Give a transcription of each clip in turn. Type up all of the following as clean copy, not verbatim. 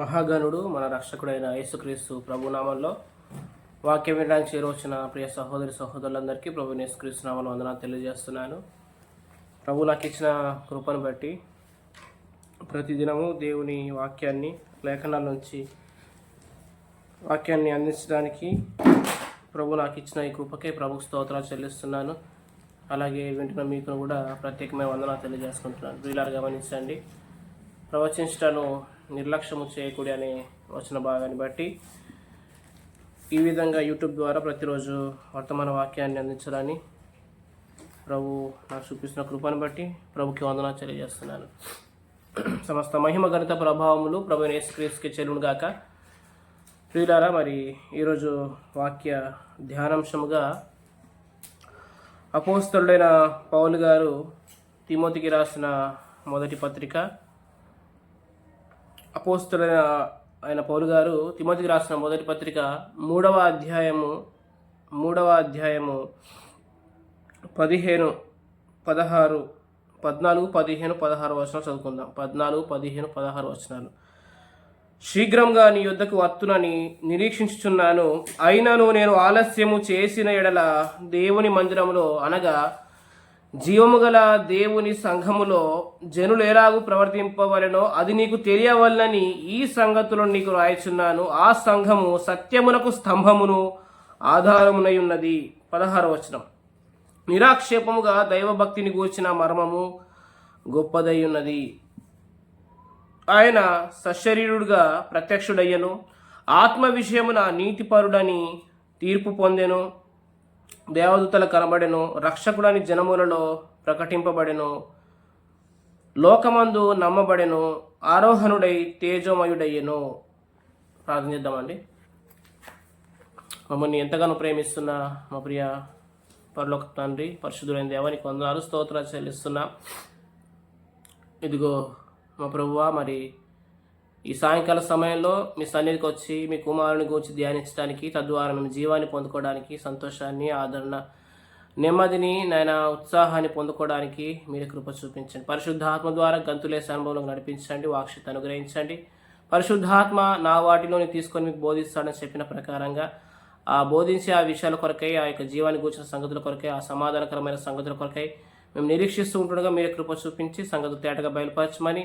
మహాగణుడు మన రక్షకుడైన యేసుక్రీస్తు ప్రభునామంలో వాక్యం వినడానికి చేరవచ్చిన ప్రియ సహోదరి సహోదరులందరికీ ప్రభు యేసుక్రీస్తు నామములో వందనాలు తెలియజేస్తున్నాను. ప్రభు నాకు ఇచ్చిన కృపను బట్టి ప్రతిదినము దేవుని వాక్యాన్ని లేఖనాల నుంచి వాక్యాన్ని అందించడానికి ప్రభు నాకు ఇచ్చిన ఈ కృపకే ప్రభుకు స్తోత్రాలు చెల్లిస్తున్నాను. అలాగే వింటున్న మీకు కూడా ప్రత్యేకమైన వందనాలు తెలియజేసుకుంటున్నాను. వీళ్ళని గమనించండి. ప్రవచించటను నిర్లక్ష్యము చేయకూడదు అనే వచన భాగాన్ని బట్టి ఈ విధంగా యూట్యూబ్ ద్వారా ప్రతిరోజు వర్తమాన వాక్యాన్ని అందించాలని ప్రభు నాకు చూపిస్తున్న కృపను బట్టి ప్రభుకి వందనాలు తెలియజేస్తున్నాను. సమస్త మహిమ ఘనత ప్రభావములు ప్రభు యేసుక్రీస్తుకి చెల్లును గాక. ప్రియులారా, మరి ఈరోజు వాక్య ధ్యానాంశముగా అపోస్తలుడైన పౌలు గారు తిమోతికి రాసిన మొదటి పత్రిక, అపోస్తలుడైన ఆయన పౌలు గారు తిమోతికి రాసిన మొదటి పత్రిక 3వ అధ్యాయము 14, 15, 16 వచనాలు చదువుకుందాం. 14, 15, 16 వచనాలు. శీఘ్రంగా నీ యొద్దకు వత్తునని నిరీక్షించుచున్నాను. అయినను నేను ఆలస్యము చేసిన ఎడల దేవుని మందిరములో అనగా జీవము గల దేవుని సంఘములో జనులు ఎలాగూ ప్రవర్తింపవలెనో అది నీకు తెలియవలనని ఈ సంగతులను నీకు రాయచున్నాను. ఆ సంఘము సత్యమునకు స్తంభమును ఆధారమునై ఉన్నది. 16వ వచనం. నిరాక్షేపముగా దైవభక్తిని గూర్చిన మర్మము గొప్పదై ఉన్నది. ఆయన సశరీరుడుగా ప్రత్యక్షుడయ్యను, ఆత్మ విషయమున నీతిపరుడని తీర్పు పొందెను, దేవదూతల కనబడెను, రక్షకుడని జనములలో ప్రకటింపబడెను, లోకమందు నమ్మబడెను, ఆరోహణుడై తేజోమయుడయ్యెను. ప్రార్థన చేద్దామండి. మమ్మల్ని ఎంతగానో ప్రేమిస్తున్న మా ప్రియ పరలోక తండ్రి, పరిశుద్ధులైన దేవానికి వందనాలు స్తోత్రాలు చెల్లిస్తున్నా. ఇదిగో మా ప్రభువా, మరి ఈ సాయంకాల సమయంలో మీ సన్నిధికి వచ్చి మీ కుమారుని గురించి ధ్యానించడానికి, తద్వారా మేము జీవాన్ని పొందుకోవడానికి, సంతోషాన్ని, ఆదరణ, నెమ్మదిని, నాయన ఉత్సాహాన్ని పొందుకోవడానికి మీరు కృప చూపించండి. పరిశుద్ధాత్మ ద్వారా గంతులేసే అనుభవంలో నడిపించండి, వాక్షత అనుగ్రహించండి. పరిశుద్ధాత్మ నా వాటిలోని తీసుకొని మీకు బోధిస్తాడని చెప్పిన ప్రకారంగా ఆ బోధించే ఆ విషయాల కొరకై, ఆ యొక్క జీవాన్ని కూర్చిన సంగతుల కొరకై, ఆ సమాధానకరమైన సంగతుల కొరకై మేము నిరీక్షిస్తూ ఉంటుండగా మీరే కృప చూపించి సంగతులు తేటగా బయలుపరచమని,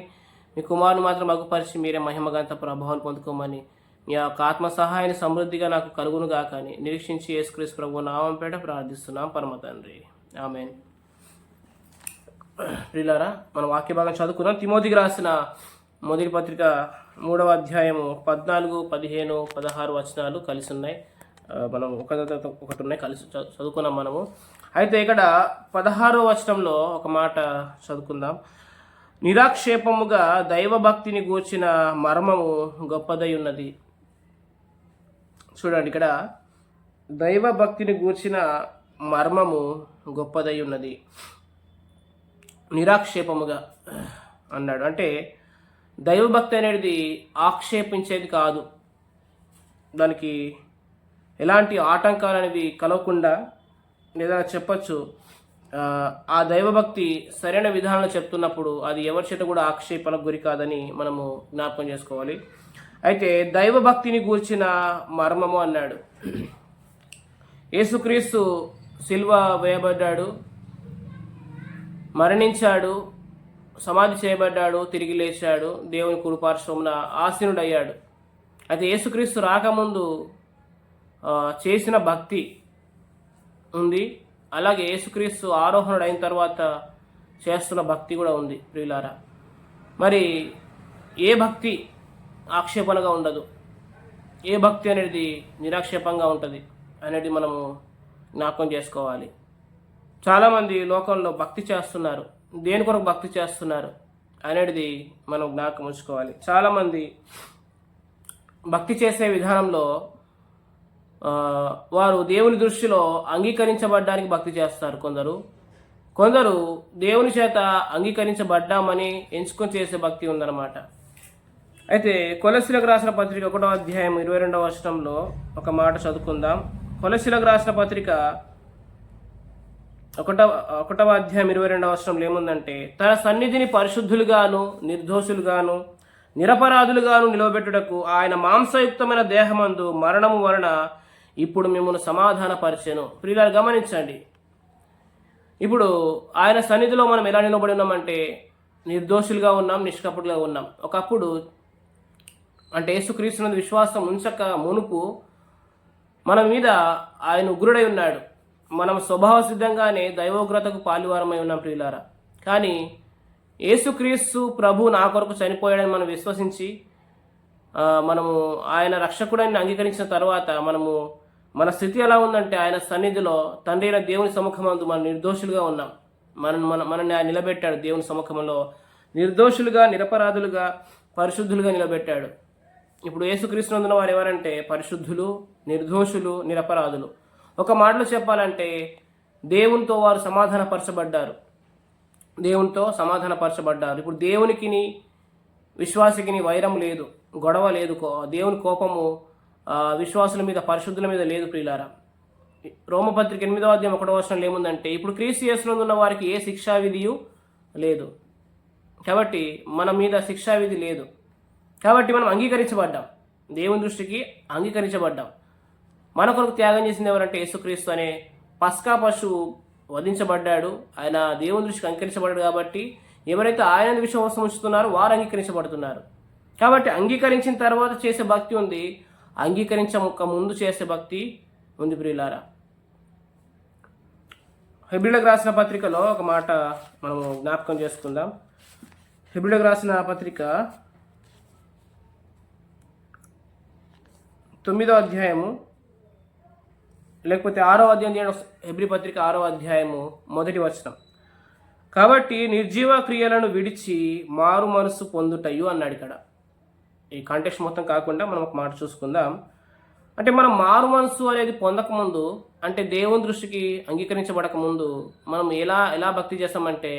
మీ కుమారుని మాత్రం అగుపరిచి మీరే మహిమగంత ప్రభావం పొందుకోమని, మీ యొక్క ఆత్మ సహాయాన్ని సమృద్ధిగా నాకు కలుగునుగా కానీ నిరీక్షించి యేసుక్రీస్తు ప్రభువు నామం పేట ప్రార్థిస్తున్నాం పరమ తండ్రి, ఆమేన్. ప్రియులారా, మనం వాక్య భాగం చదువుకున్నాం. తిమోతికి రాసిన మొదటి పత్రిక 3వ అధ్యాయము 14, 15, 16 వచనాలు కలిసి ఉన్నాయి. మనం ఒకటి ఉన్నాయి కలిసి చదువుకున్నాం మనము. అయితే ఇక్కడ 16వ వచనంలో ఒక మాట చదువుకుందాం. నిరాక్షేపముగా దైవభక్తిని గూర్చిన మర్మము గొప్పదై ఉన్నది. చూడండి, ఇక్కడ దైవభక్తిని గూర్చిన మర్మము గొప్పదై ఉన్నది. నిరాక్షేపముగా అన్నాడు అంటే దైవభక్తి అనేది ఆక్షేపించేది కాదు. దానికి ఎలాంటి ఆటంకాలు అనేవి కలవకుండా, లేదా చెప్పచ్చు ఆ దైవభక్తి సరైన విధానంలో చెప్తున్నప్పుడు అది ఎవరి చేత కూడా ఆక్షేపణకు గురి కాదని మనము జ్ఞాపకం చేసుకోవాలి. అయితే దైవభక్తిని గూర్చిన మర్మము అన్నాడు. యేసుక్రీస్తు సిలువ వేయబడ్డాడు, మరణించాడు, సమాధి చేయబడ్డాడు, తిరిగి లేచాడు, దేవుని కుడిపార్శ్వమున ఆసీనుడయ్యాడు. అయితే యేసుక్రీస్తు రాకముందు చేసిన భక్తి ఉంది, అలాగే యేసుక్రీస్తు ఆరోహణుడు అయిన తర్వాత చేస్తున్న భక్తి కూడా ఉంది. ప్రియులారా, మరి ఏ భక్తి ఆక్షేపణగా ఉండదు, ఏ భక్తి అనేది నిరాక్షేపంగా ఉంటుంది అనేది మనము జ్ఞాపకం చేసుకోవాలి. చాలామంది లోకంలో భక్తి చేస్తున్నారు, దేని కొరకు భక్తి చేస్తున్నారు అనేది మనం జ్ఞాపకం ఉంచుకోవాలి. చాలామంది భక్తి చేసే విధానంలో వారు దేవుని దృష్టిలో అంగీకరించబడ్డానికి భక్తి చేస్తారు. కొందరు దేవుని చేత అంగీకరించబడ్డామని ఎంచుకొని చేసే భక్తి ఉందన్నమాట. అయితే కొలస్సీలకు రాసిన పత్రిక 1వ అధ్యాయం 22వ వచనంలో ఒక మాట చదువుకుందాం. కొలస్సీలకు రాసిన పత్రిక 1వ అధ్యాయం 22వ వచనంలో ఏముందంటే, తన సన్నిధిని పరిశుద్ధులుగాను నిర్దోషులుగాను నిరపరాధులుగాను నిలవబెట్టుటకు ఆయన మాంసయుక్తమైన దేహమందు మరణము వలన ఇప్పుడు మిమ్మల్ని సమాధానపరిచెను. ప్రియులారా గమనించండి, ఇప్పుడు ఆయన సన్నిధిలో మనం ఎలా నిలబడి ఉన్నామంటే నిర్దోషులుగా ఉన్నాం, నిష్కపటులుగా ఉన్నాం. ఒకప్పుడు అంటే యేసుక్రీస్తునందు విశ్వాసం ఉంచక మునుపు మన మీద ఆయన ఉగ్రుడై ఉన్నాడు. మనం స్వభావ సిద్ధంగానే దైవోగ్రతకు పాలువారమై ఉన్నాం ప్రియులారా. కానీ యేసుక్రీస్తు ప్రభు నా కొరకు చనిపోయాడని మనం విశ్వసించి మనము ఆయన రక్షకుడని అంగీకరించిన తర్వాత మన స్థితి ఎలా ఉందంటే ఆయన సన్నిధిలో తండ్రి అయిన దేవుని సముఖమందు మనం నిర్దోషులుగా ఉన్నాం. మనల్ని ఆయన నిలబెట్టాడు. దేవుని సముఖంలో నిర్దోషులుగా, నిరపరాధులుగా, పరిశుద్ధులుగా నిలబెట్టాడు. ఇప్పుడు యేసుక్రీస్తునందున వారు ఎవరంటే పరిశుద్ధులు, నిర్దోషులు, నిరపరాధులు. ఒక మాటలో చెప్పాలంటే దేవునితో వారు సమాధానపరచబడ్డారు. ఇప్పుడు దేవునికిని విశ్వాసికిని వైరం లేదు, గొడవ లేదు, దేవుని కోపము విశ్వాసుల మీద, పరిశుద్ధుల మీద లేదు ప్రియులారా. రోమపత్రిక 8వ అధ్యాయం 1వ వచనంలో ఏముందంటే ఇప్పుడు క్రీస్తు యేసునందు ఉన్న వారికి ఏ శిక్షావిధియు లేదు. కాబట్టి మన మీద శిక్షావిధి లేదు. కాబట్టి మనం అంగీకరించబడ్డాం, దేవుని దృష్టికి అంగీకరించబడ్డాం. మన కొరకు త్యాగం చేసింది ఎవరంటే యేసుక్రీస్తు అనే పస్కా పశువు వధించబడ్డాడు. ఆయన దేవుని దృష్టికి అంగీకరించబడ్డాడు. కాబట్టి ఎవరైతే ఆయన విశ్వాసం ఉంచుతున్నారో వారు అంగీకరించబడుతున్నారు. కాబట్టి అంగీకరించిన తర్వాత చేసే భక్తి ఉంది, అంగీకరించక ముందు చేసే భక్తి ఉంది ప్రియులారా. హెబ్రీయులకు రాసిన పత్రికలో ఒక మాట మనము జ్ఞాపకం చేసుకుందాం. హెబ్రీయులకు రాసిన పత్రిక 9వ అధ్యాయము లేకపోతే 6వ అధ్యాయం, హెబ్రీ పత్రిక 6వ అధ్యాయము 1వ వచనం. కాబట్టి నిర్జీవ క్రియలను విడిచి మారు మనసు పొందుటయు అన్నాడు. ఇక్కడ ఈ కాంటెక్స్ట్ మొత్తం కాకుండా మనం ఒక మాట చూసుకుందాం. అంటే మనం మారు మనసు అనేది పొందకముందు, అంటే దేవుని దృష్టికి అంగీకరించబడక ముందు మనం ఎలా భక్తి చేస్తామంటే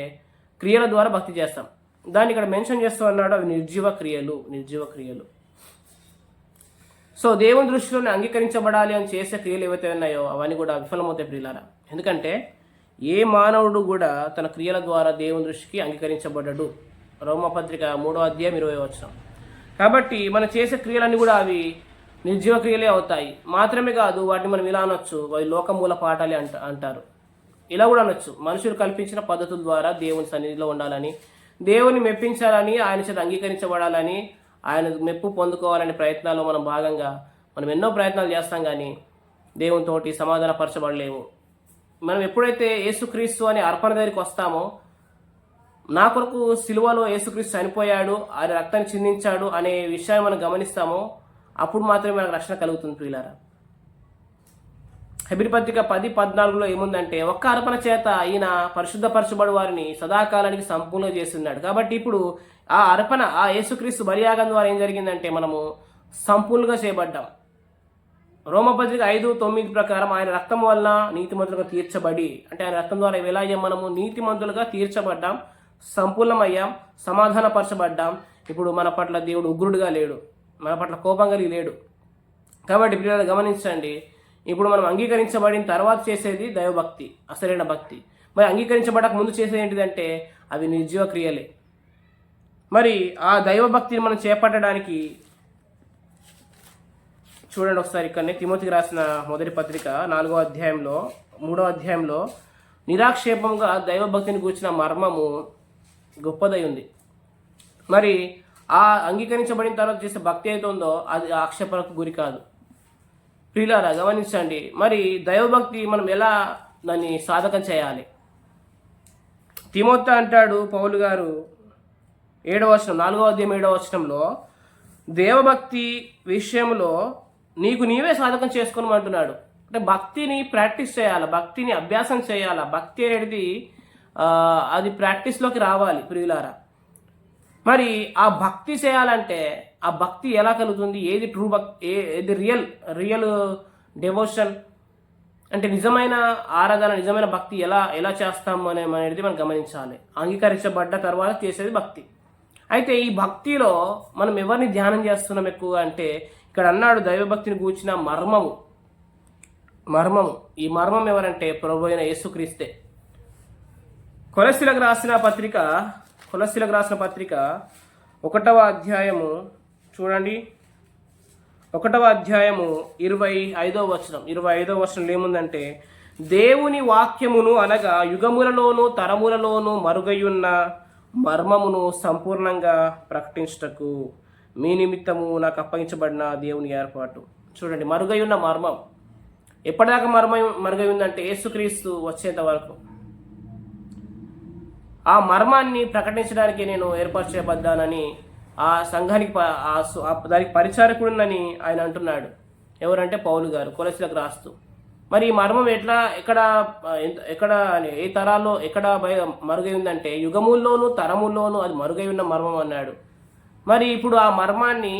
క్రియల ద్వారా భక్తి చేస్తాం. దాన్ని ఇక్కడ మెన్షన్ చేస్తూ అన్నాడు, అవి నిర్జీవ క్రియలు. సో దేవుని దృష్టిలోనే అంగీకరించబడాలి అని చేసే క్రియలు ఏవైతే ఉన్నాయో అవన్నీ కూడా విఫలమవుతాయి ప్రియులారా. ఎందుకంటే ఏ మానవుడు కూడా తన క్రియల ద్వారా దేవుని దృష్టికి అంగీకరించబడ్డాడు. రోమపత్రిక 3వ అధ్యాయం 20వ వచనం. కాబట్టి మనం చేసే క్రియలన్నీ కూడా అవి నిర్జీవ క్రియలే అవుతాయి. మాత్రమే కాదు, వాటిని మనం ఇలా అనొచ్చు, అవి లోకమూల పాఠాలే అంటారు. ఇలా కూడా అనొచ్చు, మనుషులు కల్పించిన పద్ధతుల ద్వారా దేవుని సన్నిధిలో ఉండాలని, దేవుని మెప్పించాలని, ఆయన చేత అంగీకరించబడాలని, ఆయన మెప్పు పొందుకోవాలనే ప్రయత్నాల్లో భాగంగా మనం ఎన్నో ప్రయత్నాలు చేస్తాం. కానీ దేవునితోటి సమాధానపరచబడలేము. మనం ఎప్పుడైతే యేసుక్రీస్తు అనే అర్పణ దగ్గరికి వస్తామో, నా కొరకు సిలువలో యేసుక్రీస్తు చనిపోయాడు, ఆయన రక్తాన్ని చిందించాడు అనే విషయాన్ని మనం గమనిస్తామో అప్పుడు మాత్రమే మనకు రక్షణ కలుగుతుంది ప్రియులారా. హెబ్రీ పత్రిక 10:14లో ఏముందంటే ఒక్క అర్పణ చేత ఈయన పరిశుద్ధపరచబడు వారిని సదాకాలానికి సంపూర్ణ చేస్తున్నాడు. కాబట్టి ఇప్పుడు ఆ అర్పణ, ఆ యేసుక్రీస్తు బలియాగం ద్వారా ఏం జరిగిందంటే మనము సంపూర్ణంగా చేయబడ్డాం. రోమపత్రిక 5:9 ప్రకారం ఆయన రక్తం వల్ల నీతిమంతులుగా తీర్చబడి, అంటే ఆయన రక్తం ద్వారా ఎలా మనము నీతిమంతులుగా తీర్చబడ్డాం, సంపూర్ణమయ్యాం, సమాధానపరచబడ్డాం. ఇప్పుడు మన పట్ల దేవుడు ఉగ్రుడుగా లేడు, మన పట్ల కోపం కలిగి లేడు. కాబట్టి ప్రియులారా గమనించండి, ఇప్పుడు మనం అంగీకరించబడిన తర్వాత చేసేది దైవభక్తి, అసలైన భక్తి. మరి అంగీకరించబడక ముందు చేసేది ఏంటిదంటే అవి నిర్జీవ క్రియలే. మరి ఆ దైవభక్తిని మనం చేపట్టడానికి చూడండి ఒకసారి, ఇక్కడనే తిమోతికి రాసిన మొదటి పత్రిక 4వ అధ్యాయంలో 3వ అధ్యాయంలో నిరాక్షేపంగా దైవభక్తిని కూర్చిన మర్మము గొప్పదై ఉంది. మరి ఆ అంగీకరించబడిన తర్వాత చేసే భక్తి అయితే ఉందో అది ఆక్షేపణకు గురి కాదు. ప్రియులారా గమనించండి, మరి దైవభక్తి మనం ఎలా దాన్ని సాధకం చేయాలి? తిమోతి అంటాడు పౌలు గారు 7వ వచనం, 4వ అధ్యాయం 7వ వచనంలో, దేవభక్తి విషయంలో నీకు నీవే సాధకం చేసుకోమంటున్నాడు. అంటే భక్తిని ప్రాక్టీస్ చేయాలి, భక్తిని అభ్యాసం చేయాలి. భక్తి అనేది అది ప్రాక్టీస్లోకి రావాలి ప్రియులారా. మరి ఆ భక్తి చేయాలంటే ఆ భక్తి ఎలా కలుగుతుంది? ఏది ట్రూ భక్తి, ఏది రియల్ డెవోషన్, అంటే నిజమైన ఆరాధన, నిజమైన భక్తి ఎలా చేస్తాము అనేది మనం గమనించాలి. అంగీకరించబడ్డ తర్వాత చేసేది భక్తి. అయితే ఈ భక్తిలో మనం ఎవరిని ధ్యానం చేస్తున్నాం ఎక్కువ అంటే, ఇక్కడ అన్నాడు దైవభక్తిని గూర్చిన మర్మము. ఈ మర్మం ఎవరంటే ప్రభు అయిన యేసుక్రీస్తే. కొలస్సీలకు రాసిన పత్రిక ఒకటవ అధ్యాయము చూడండి, 1వ అధ్యాయము 25వ వచనంలో ఏముందంటే, దేవుని వాక్యమును అనగా యుగములలోను తరములలోను మరుగయున్న మర్మమును సంపూర్ణంగా ప్రకటించుటకు మీ నిమిత్తము నాకు అప్పగించబడిన దేవుని ఏర్పాటు. చూడండి, మరుగయున్న మర్మం ఎప్పటిదాకా మరుగై ఉందంటే యేసుక్రీస్తు వచ్చేంత వరకు. ఆ మర్మాన్ని ప్రకటించడానికి నేను ఏర్పాటు చేయబడ్డానని ఆ సంఘానికి దానికి పరిచారకుడునని ఆయన అంటున్నాడు. ఎవరంటే పౌలు గారు కొలసీలకు రాస్తూ. మరి ఈ మర్మం ఎక్కడ ఏ తరాల్లో ఎక్కడ మరుగై ఉందంటే యుగముల్లోనూ తరముల్లోనూ అది మరుగై ఉన్న మర్మం అన్నాడు. మరి ఇప్పుడు ఆ మర్మాన్ని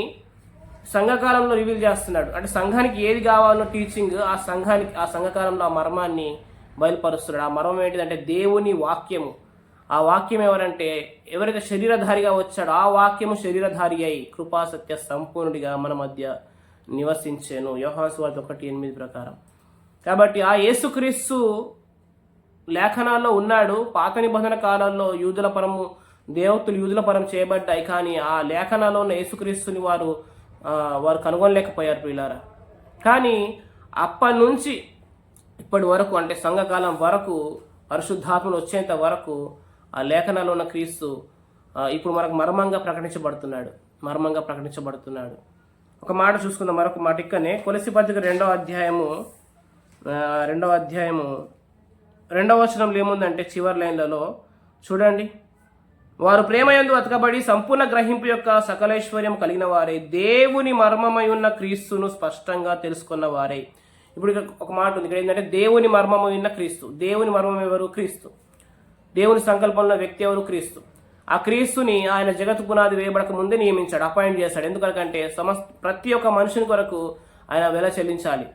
సంఘకాలంలో రివీల్ చేస్తున్నాడు. అంటే సంఘానికి ఏది కావాలో టీచింగ్ ఆ సంఘకాలంలో ఆ మర్మాన్ని బయలుపరుస్తున్నాడు. ఆ మర్మం ఏంటిదంటే దేవుని వాక్యము. ఆ వాక్యం ఎవరైతే శరీరధారిగా వచ్చాడో ఆ వాక్యము శరీరధారి అయి కృపాసత్య సంపూర్ణుడిగా మన మధ్య నివసించాను. యోహాను సువార్త 1:8 ప్రకారం. కాబట్టి ఆ యేసుక్రీస్తు లేఖనాల్లో ఉన్నాడు. పాత నిబంధన కాలంలో దేవతలు యూదుల పరం చేయబడ్డాయి. కానీ ఆ లేఖనాల్లో ఉన్న యేసుక్రీస్తుని వారు కనుగొనలేకపోయారు ప్రియులారా. కానీ అప్పటి నుంచి ఇప్పటి వరకు, అంటే సంఘకాలం వరకు, పరిశుద్ధాత్మలు వచ్చేంత వరకు ఆ లేఖనాల్లో ఉన్న క్రీస్తు ఇప్పుడు మనకు మర్మంగా ప్రకటించబడుతున్నాడు. ఒక మాట చూసుకుందాం, మరొక మాట ఇక్కనే కొలస్సీ పత్రిక 2వ అధ్యాయము 2వ వచనంలో ఏముందంటే చివరి లైన్లలో చూడండి, వారు ప్రేమయందు అతకబడి సంపూర్ణ గ్రహింపు యొక్క సకలైశ్వర్యం కలిగిన వారే దేవుని మర్మమై ఉన్న క్రీస్తును స్పష్టంగా తెలుసుకున్న వారే. ఇప్పుడు ఒక మాట ఉంది ఇక్కడ ఏంటంటే దేవుని మర్మమై ఉన్న క్రీస్తు. దేవుని మర్మం ఎవరు? క్రీస్తు. దేవుని సంకల్పంలో వ్యక్తి ఎవరు? క్రీస్తు. ఆ క్రీస్తుని ఆయన జగత్తు పునాది వేయబడక ముందే నియమించాడు, అపాయింట్ చేశాడు. ఎందుకంటే ప్రతి ఒక్క మనుషుని కొరకు ఆయన వెల చెల్లించాలి.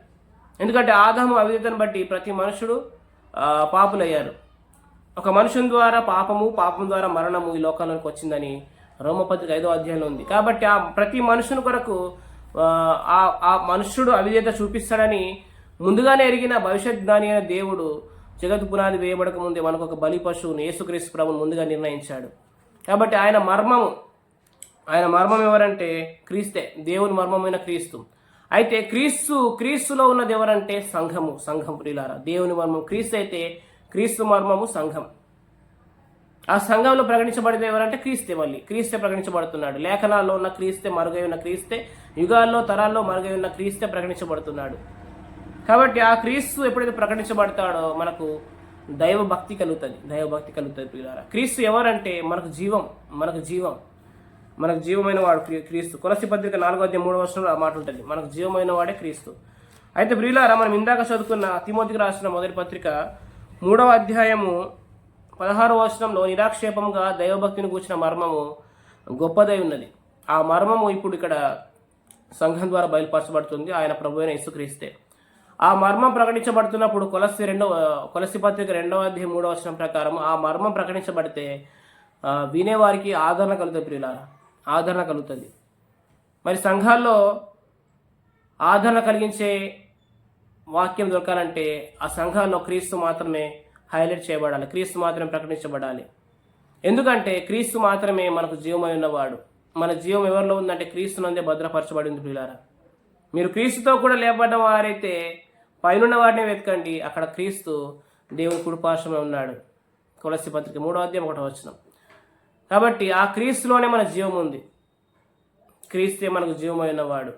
ఎందుకంటే ఆదాము అవిధేయతను బట్టి ప్రతి మనుషుడు పాపులయ్యారు. ఒక మనుషుని ద్వారా పాపం ద్వారా మరణము ఈ లోకంలోకి వచ్చిందని రోమపత్రిక 5వ అధ్యాయంలో ఉంది. కాబట్టి ఆ ప్రతి మనుషుని కొరకు ఆ మనుష్యుడు అవిధేయత చూపిస్తాడని ముందుగానే ఎరిగిన భవిష్యత్ జ్ఞాని అయిన దేవుడు జగత్తు పునాది వేయబడక ముందే మనకు ఒక బలి పశువును యేసుక్రీస్తు ప్రభువును ముందుగా నిర్ణయించాడు. కాబట్టి ఆయన మర్మం ఎవరంటే క్రీస్తే, దేవుని మర్మమైన క్రీస్తు. అయితే క్రీస్తులో ఉన్నది ఎవరంటే సంఘం ప్రియులారా. దేవుని మర్మం క్రీస్తు అయితే క్రీస్తు మర్మము సంఘం. ఆ సంఘంలో ప్రకటించబడితే ఎవరంటే క్రీస్తే ప్రకటించబడుతున్నాడు. లేఖనాల్లో ఉన్న క్రీస్తే, మరుగై ఉన్న క్రీస్తే, యుగాల్లో తరాల్లో మరుగై ఉన్న క్రీస్తే ప్రకటించబడుతున్నాడు. కాబట్టి ఆ క్రీస్తు ఎప్పుడైతే ప్రకటించబడతాడో మనకు దైవ భక్తి కలుగుతుంది ప్రియులారా. క్రీస్తు ఎవరంటే మనకు జీవమైన వాడు క్రీస్తు. కొలస్సీ పత్రిక 4వ అధ్యాయం 3వ వచనంలో ఆ మాట ఉంటుంది, మనకు జీవమైన వాడే క్రీస్తు. అయితే ప్రియులారా, మనం ఇందాక చదువుకున్న తిమోతికి రాసిన మొదటి పత్రిక 3వ అధ్యాయము 16వ వచనంలో నిరాక్షేపంగా దైవభక్తిని కూర్చిన మర్మము గొప్పదై ఉన్నది. ఆ మర్మము ఇప్పుడు ఇక్కడ సంఘం ద్వారా బయలుపరచబడుతుంది. ఆయన ప్రభు అయిన యేసుక్రీస్తే. ఆ మర్మం ప్రకటించబడుతున్నప్పుడు కొలస్సీ పత్రిక 2వ అధ్యాయం 3వ వచనం ప్రకారం ఆ మర్మం ప్రకటించబడితే వినేవారికి ఆదరణ కలుగుతుంది ప్రియులారా, ఆదరణ కలుగుతుంది. మరి సంఘాల్లో ఆదరణ కలిగించే వాక్యం దొరకాలంటే ఆ సంఘాల్లో క్రీస్తు మాత్రమే హైలైట్ చేయబడాలి, క్రీస్తు మాత్రమే ప్రకటించబడాలి. ఎందుకంటే క్రీస్తు మాత్రమే మనకు జీవమై ఉన్నవాడు. మన జీవం ఎవరిలో ఉందంటే క్రీస్తునందే భద్రపరచబడి ఉంది ప్రియులారా. మీరు క్రీస్తుతో కూడా లేపబడ్డ వారైతే పైనున్న వాటిని వెతకండి, అక్కడ క్రీస్తు దేవుని కుడిపార్శ్వమే ఉన్నాడు. కొలస్సీ పత్రిక 3వ అధ్యాయం 1వ వచనం. కాబట్టి ఆ క్రీస్తులోనే మన జీవం ఉంది. క్రీస్తే మనకు జీవమై ఉన్నవాడు.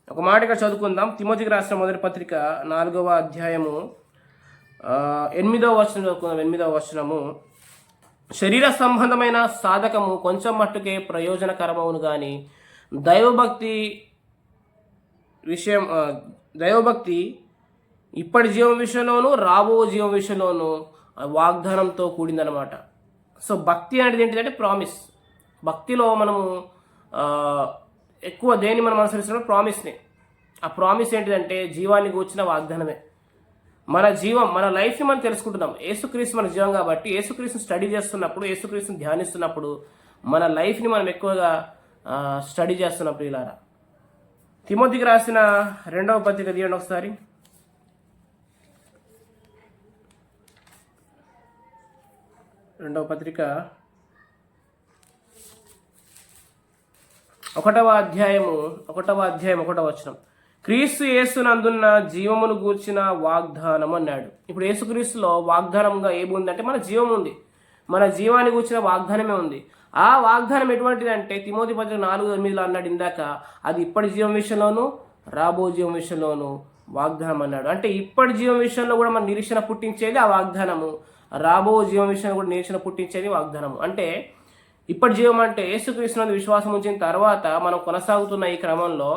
ఒక మాట ఇక్కడ చదువుకుందాం. తిమోతికి రాసిన మొదటి పత్రిక 4వ అధ్యాయము 8వ వచనం చదువుకుందాం. 8వ వచనము, శరీర సంబంధమైన సాధకము కొంచెం మట్టుకే ప్రయోజనకరమవును కానీ దైవభక్తి ఇప్పటి జీవం విషయంలోనూ రాబో జీవం విషయంలోనూ వాగ్దానంతో కూడిందనమాట. సో భక్తి అనేది ఏంటిదంటే ప్రామిస్. భక్తిలో మనము ఎక్కువ దేన్ని మనం అనుసరిస్తున్నాం? ప్రామిస్ని. ఆ ప్రామిస్ ఏంటిదంటే జీవాన్ని కూర్చిన వాగ్దానమే. మన లైఫ్ని మనం తెలుసుకుంటున్నాం. యేసుక్రీస్తు మన జీవం కాబట్టి యేసుక్రీస్తుని స్టడీ చేస్తున్నప్పుడు, యేసుక్రీస్తుని ధ్యానిస్తున్నప్పుడు మన లైఫ్ని మనం ఎక్కువగా స్టడీ చేస్తున్నాం ప్రియులారా. తిమోతికి రాసిన 2వ పత్రిక తీయండి ఒకసారి. 2వ పత్రిక ఒకటవ అధ్యాయం 1వ వచనం. క్రీస్తు యేసునందున్న జీవమును గూర్చిన వాగ్దానం అన్నాడు. ఇప్పుడు యేసుక్రీస్తులో వాగ్దానంగా ఏముందంటే మన జీవం ఉంది. మన జీవాన్ని గూర్చిన వాగ్దానమే ఉంది. ఆ వాగ్దానం ఎటువంటిదంటే తిమోతి పత్రిక 4:8 అన్నాడు ఇందాక, అది ఇప్పటి జీవం విషయంలోను రాబో జీవం విషయంలోను వాగ్దానం అన్నాడు. అంటే ఇప్పటి జీవం విషయంలో కూడా మన నిరీక్షణ పుట్టించేది ఆ వాగ్దానము, రాబో జీవం విషయంలో కూడా నిరీక్షణ పుట్టించేది వాగ్దానము. అంటే ఇప్పటి జీవం అంటే యేసుక్రీస్తునందు విశ్వాసం ఉంచిన తర్వాత మనం కొనసాగుతున్న ఈ క్రమంలో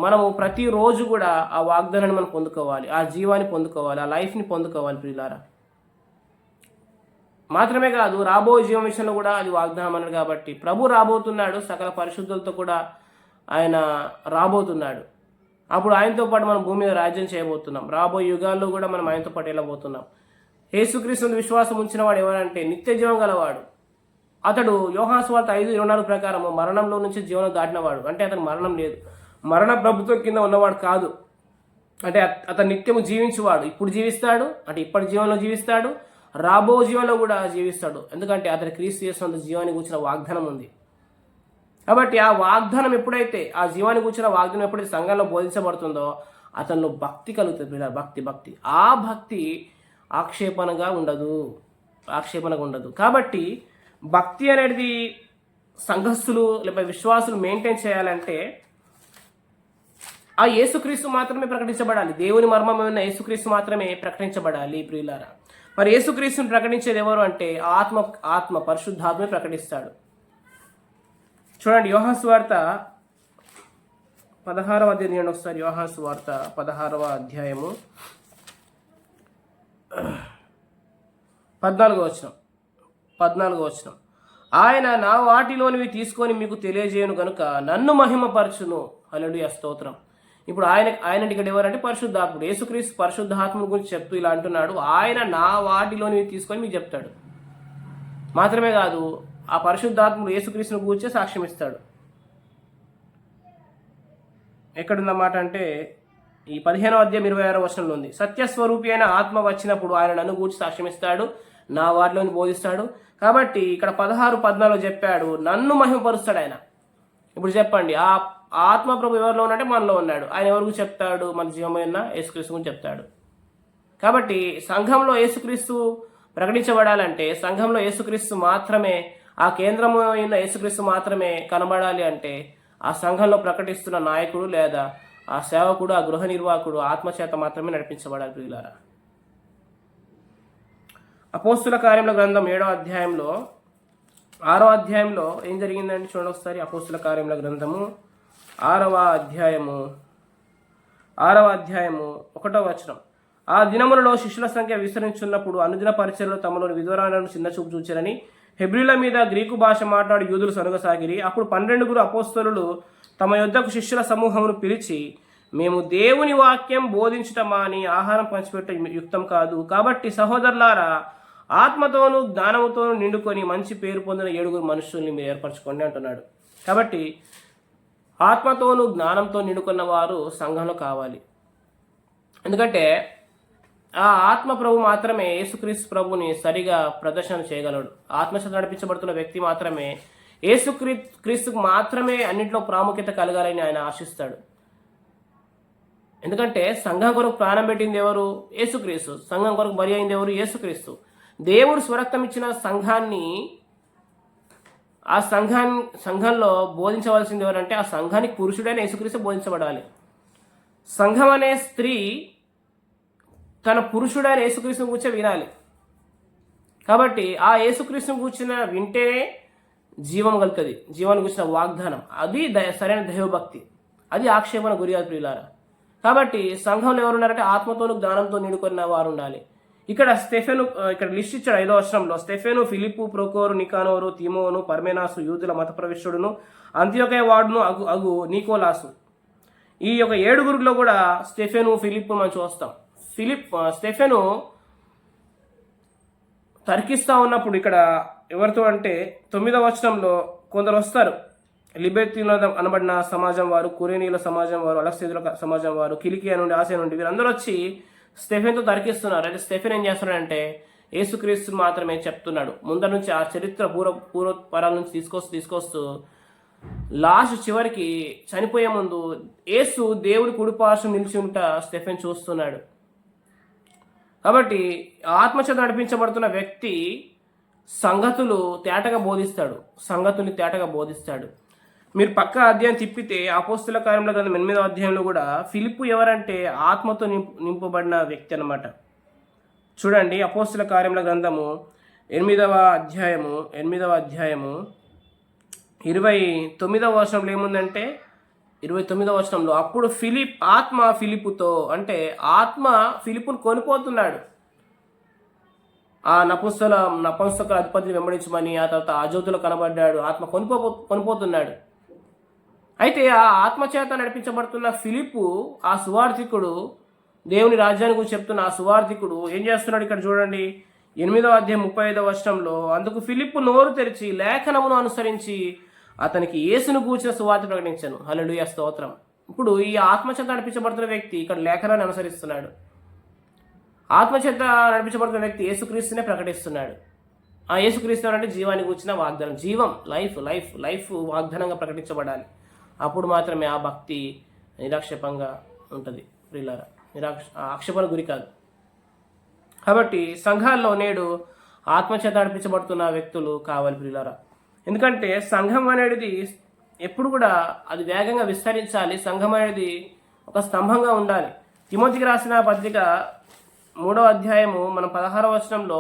మనము ప్రతిరోజు కూడా ఆ వాగ్దానాన్ని మనం పొందుకోవాలి, ఆ జీవాన్ని పొందుకోవాలి, ఆ లైఫ్ని పొందుకోవాలి ప్రియులారా. మాత్రమే కాదు, రాబో జీవం విషయంలో కూడా అది వాగ్దానం అన్నాడు. కాబట్టి ప్రభు రాబోతున్నాడు, సకల పరిశుద్ధులతో కూడా ఆయన రాబోతున్నాడు. అప్పుడు ఆయనతో పాటు మనం భూమి మీద రాజ్యం చేయబోతున్నాం. రాబోయే యుగాల్లో కూడా మనం ఆయనతో పాటు వెళ్ళబోతున్నాం. యేసుక్రీస్తు విశ్వాసం ఉంచిన వాడు ఎవరంటే నిత్య జీవం గలవాడు. అతడు యోహాను సువార్త 5:24 ప్రకారం మరణంలో నుంచి జీవనం దాటినవాడు. అంటే అతను మరణం లేదు, మరణ ప్రభుత్వం కింద ఉన్నవాడు కాదు. అంటే అతను నిత్యము జీవించేవాడు. ఇప్పుడు జీవిస్తాడు, అంటే ఇప్పటి జీవనంలో జీవిస్తాడు, రాబో జీవనంలో కూడా జీవిస్తాడు. ఎందుకంటే అతని క్రీస్తు యేసునందు జీవాన్ని కూర్చిన వాగ్దానం ఉంది. కాబట్టి ఆ వాగ్దానం ఎప్పుడైతే, ఆ జీవాన్ని కూర్చిన వాగ్దానం ఎప్పుడైతే సంఘంలో బోధించబడుతుందో అతనిలో భక్తి కలుగుతుంది. భక్తి ఆ భక్తి ఆక్షేపణగా ఉండదు. కాబట్టి భక్తి అనేది సంఘస్థులు లేకపోతే విశ్వాసులు మెయింటైన్ చేయాలంటే ఆ యేసుక్రీస్తు మాత్రమే ప్రకటించబడాలి. దేవుని మర్మమైన యేసుక్రీస్తు మాత్రమే ప్రకటించబడాలి ప్రియులారా. మరి యేసుక్రీస్తుని ప్రకటించేది ఎవరు అంటే ఆత్మ పరిశుద్ధాత్మే ప్రకటిస్తాడు. చూడండి, యోహాను సువార్త 16వ అధ్యాయం ఒకసారి. యోహాను సువార్త 16వ అధ్యాయము 14వ వచనం. ఆయన నా వాటిలోనివి తీసుకొని మీకు తెలియజేయను కనుక నన్ను మహిమపరచును. హల్లెలూయా, స్తోత్రం. ఇప్పుడు ఆయన ఇక్కడ ఎవరంటే పరిశుద్ధాత్ముడు. యేసుక్రీస్తు పరిశుద్ధాత్ముడి గురించి చెప్తూ ఇలా అంటున్నాడు, ఆయన నా వాటిలోనివి తీసుకొని మీకు చెప్తాడు. మాత్రమే కాదు, ఆ పరిశుద్ధాత్ముడు యేసుక్రీస్తుని గురించే సాక్ష్యం ఇస్తాడు. ఎక్కడున్నమాట అంటే ఈ 15వ అధ్యాయం 26వ వచనంలో ఉంది. సత్యస్వరూపి అయిన ఆత్మ వచ్చినప్పుడు ఆయన నన్ను గూర్చి సాక్ష్యం ఇస్తాడు, నా వాటిలోని బోధిస్తాడు. కాబట్టి ఇక్కడ 16-14 చెప్పాడు, నన్ను మహిమపరుస్తాడు ఆయన. ఇప్పుడు చెప్పండి, ఆ ఆత్మ ప్రభు ఎవరిలో ఉన్నట్టే మనలో ఉన్నాడు. ఆయన ఎవరికి చెప్తాడు? మన జీవమైన యేసుక్రీస్తు గురించి చెప్తాడు. కాబట్టి సంఘంలో యేసుక్రీస్తు ప్రకటించబడాలంటే, సంఘంలో యేసుక్రీస్తు మాత్రమే, ఆ కేంద్రమైన యేసుక్రీస్తు మాత్రమే కనబడాలి అంటే ఆ సంఘంలో ప్రకటిస్తున్న నాయకుడు లేదా ఆ సేవకుడు, ఆ గృహ నిర్వాహకుడు ఆత్మచేత మాత్రమే నడిపించబడాలి ప్రియులారా. అపోస్తుల కార్యముల గ్రంథం 7వ అధ్యాయంలో 6వ అధ్యాయంలో ఏం జరిగిందంటే చూడండి ఒకసారి. అపోస్తుల కార్యముల గ్రంథము 6వ అధ్యాయము 1వ వచనం. ఆ దినములలో శిష్యుల సంఖ్య విస్తరించున్నప్పుడు అనుదిన పరిచయలో తమలోని విధవరాలను చిన్న చూపు చూచారని హెబ్రీల మీద గ్రీకు భాష మాట్లాడి యూదులు సనుగసాగిరి. అప్పుడు 12 అపోస్తలులు తమ యొద్దకు శిష్యుల సమూహమును పిలిచి, మేము దేవుని వాక్యం బోధించటమా అని ఆహారం పంచిపెట్ట యుక్తం కాదు. కాబట్టి సహోదరులారా, ఆత్మతోనూ జ్ఞానముతోనూ నిండుకొని మంచి పేరు పొందిన 7 మనుషుల్ని మీరు ఏర్పరచుకోండి అంటున్నాడు. కాబట్టి ఆత్మతోనూ జ్ఞానంతో నిండుకున్న వారు సంఘంలో కావాలి. ఎందుకంటే ఆ ఆత్మ ప్రభు మాత్రమే యేసుక్రీస్తు ప్రభుని సరిగా ప్రదర్శన చేయగలడు. ఆత్మచేత నడిపించబడుతున్న వ్యక్తి మాత్రమే యేసుక్రీస్తుకు మాత్రమే అన్నింటిలో ప్రాముఖ్యత కలగాలని ఆయన ఆశిస్తాడు. ఎందుకంటే సంఘం కొరకు ప్రాణం పెట్టింది ఎవరు? యేసుక్రీస్తు. సంఘం కొరకు బలి అయింది ఎవరు? యేసుక్రీస్తు. దేవుడు స్వరక్తం ఇచ్చిన సంఘాన్ని, ఆ సంఘంలో బోధించవలసింది ఎవరంటే ఆ సంఘానికి పురుషుడైన యేసుక్రీస్తు బోధించబడాలి. సంఘం అనే స్త్రీ తన పురుషుడైన యేసుక్రీస్తుని కూర్చో వినాలి. కాబట్టి ఆ యేసుక్రీస్తుని కూర్చున్న వింటేనే జీవం కలుగుతుంది, జీవాన్ని కూర్చున్న వాగ్దానం. అది సరైన దైవభక్తి, అది ఆక్షేపణ గురియాలి ప్రియులారా. కాబట్టి సంఘంలో ఎవరున్నారంటే ఆత్మతోను జ్ఞానంతో నిండుకున్న వారు ఉండాలి. ఇక్కడ లిస్ట్ ఇచ్చాడు 5వ వచనంలో. స్టెఫెను, ఫిలిప్పు, ప్రొకోరు, నికానోరు, తిమోను, పర్మెనాసు, యూదుల మత ప్రవిష్టుడును, అంత్యోకయ వాడును అగు నికోలాసు. ఈ యొక్క 7 కూడా స్టెఫెను, ఫిలిప్పు మనం చూస్తాం. స్టెఫెను తర్కిస్తా ఉన్నప్పుడు ఇక్కడ ఎవరితో అంటే 9వ వచనంలో కొందరు వస్తారు. లిబెర్తీలో అనబడిన సమాజం వారు, కురేనీల సమాజం వారు, అలెక్సేంద్రుల సమాజం వారు, కిలికియా నుండి, ఆసియా నుండి వీరందరూ వచ్చి స్టెఫెన్తో తర్కిస్తున్నారు. అయితే స్టెఫెన్ ఏం చేస్తున్నాడంటే యేసుక్రీస్తు మాత్రమే చెప్తున్నాడు. ముందర నుంచి ఆ చరిత్ర పూర్వపరాల నుంచి తీసుకొస్తూ లాస్ట్ చివరికి చనిపోయే ముందు యేసు దేవుడి కుడిపార్శ్వం నిలిచి ఉంటా స్టెఫెన్ చూస్తున్నాడు. కాబట్టి ఆత్మచేత నడిపించబడుతున్న వ్యక్తి సంగతుల్ని తేటగా బోధిస్తాడు. మీరు పక్క అధ్యాయం తిప్పితే అపోస్తుల కార్యముల గ్రంథం 8వ అధ్యాయంలో కూడా ఫిలిప్పు ఎవరంటే ఆత్మతో నింపబడిన వ్యక్తి అన్నమాట. చూడండి, అపోస్తుల కార్యముల గ్రంథము 8వ అధ్యాయము 29వ వచనంలో ఏముందంటే 29వ వచనంలో అప్పుడు ఆత్మ ఫిలిప్పుతో, అంటే ఆత్మ ఫిలిప్పును కొనిపోతున్నాడు. ఆ నపుంసక అధిపతిని వెంబడించమని, ఆ తర్వాత అజోతులో కనబడ్డాడు. ఆత్మ కొనిపోతున్నాడు. అయితే ఆ ఆత్మచేత నడిపించబడుతున్న ఫిలిప్పు, ఆ సువార్థికుడు, దేవుని రాజ్యాన్ని గురించి చెప్తున్న ఆ సువార్థికుడు ఏం చేస్తున్నాడు ఇక్కడ చూడండి. 8వ అధ్యాయం 35వ వచనంలో అందుకు ఫిలిప్పు నోరు తెరిచి లేఖనమును అనుసరించి అతనికి యేసును గూర్చిన సువార్త ప్రకటించాను. హల్లెలూయా, స్తోత్రం. ఇప్పుడు ఈ ఆత్మచేత నడిపించబడుతున్న వ్యక్తి ఇక్కడ లేఖనాన్ని అనుసరిస్తున్నాడు. ఆత్మచేత నడిపించబడుతున్న వ్యక్తి యేసుక్రీస్తునే ప్రకటిస్తున్నాడు. ఆ యేసుక్రీస్తు అంటే జీవాన్ని కూర్చిన వాగ్దానం, జీవం, లైఫ్ వాగ్దానంగా ప్రకటించబడాలి. అప్పుడు మాత్రమే ఆ భక్తి నిరాక్షేపంగా ఉంటుంది ప్రియులారా, ఆక్షేపణ గురి కాదు. కాబట్టి సంఘాల్లో నేడు ఆత్మచేత నడిపించబడుతున్న వ్యక్తులు కావాలి ప్రియులారా. ఎందుకంటే సంఘం అనేది ఎప్పుడు కూడా అది వేగంగా విస్తరించాలి. సంఘం అనేది ఒక స్తంభంగా ఉండాలి. తిమోతికి రాసిన పత్రిక 3వ అధ్యాయము మనం 16వ వచనంలో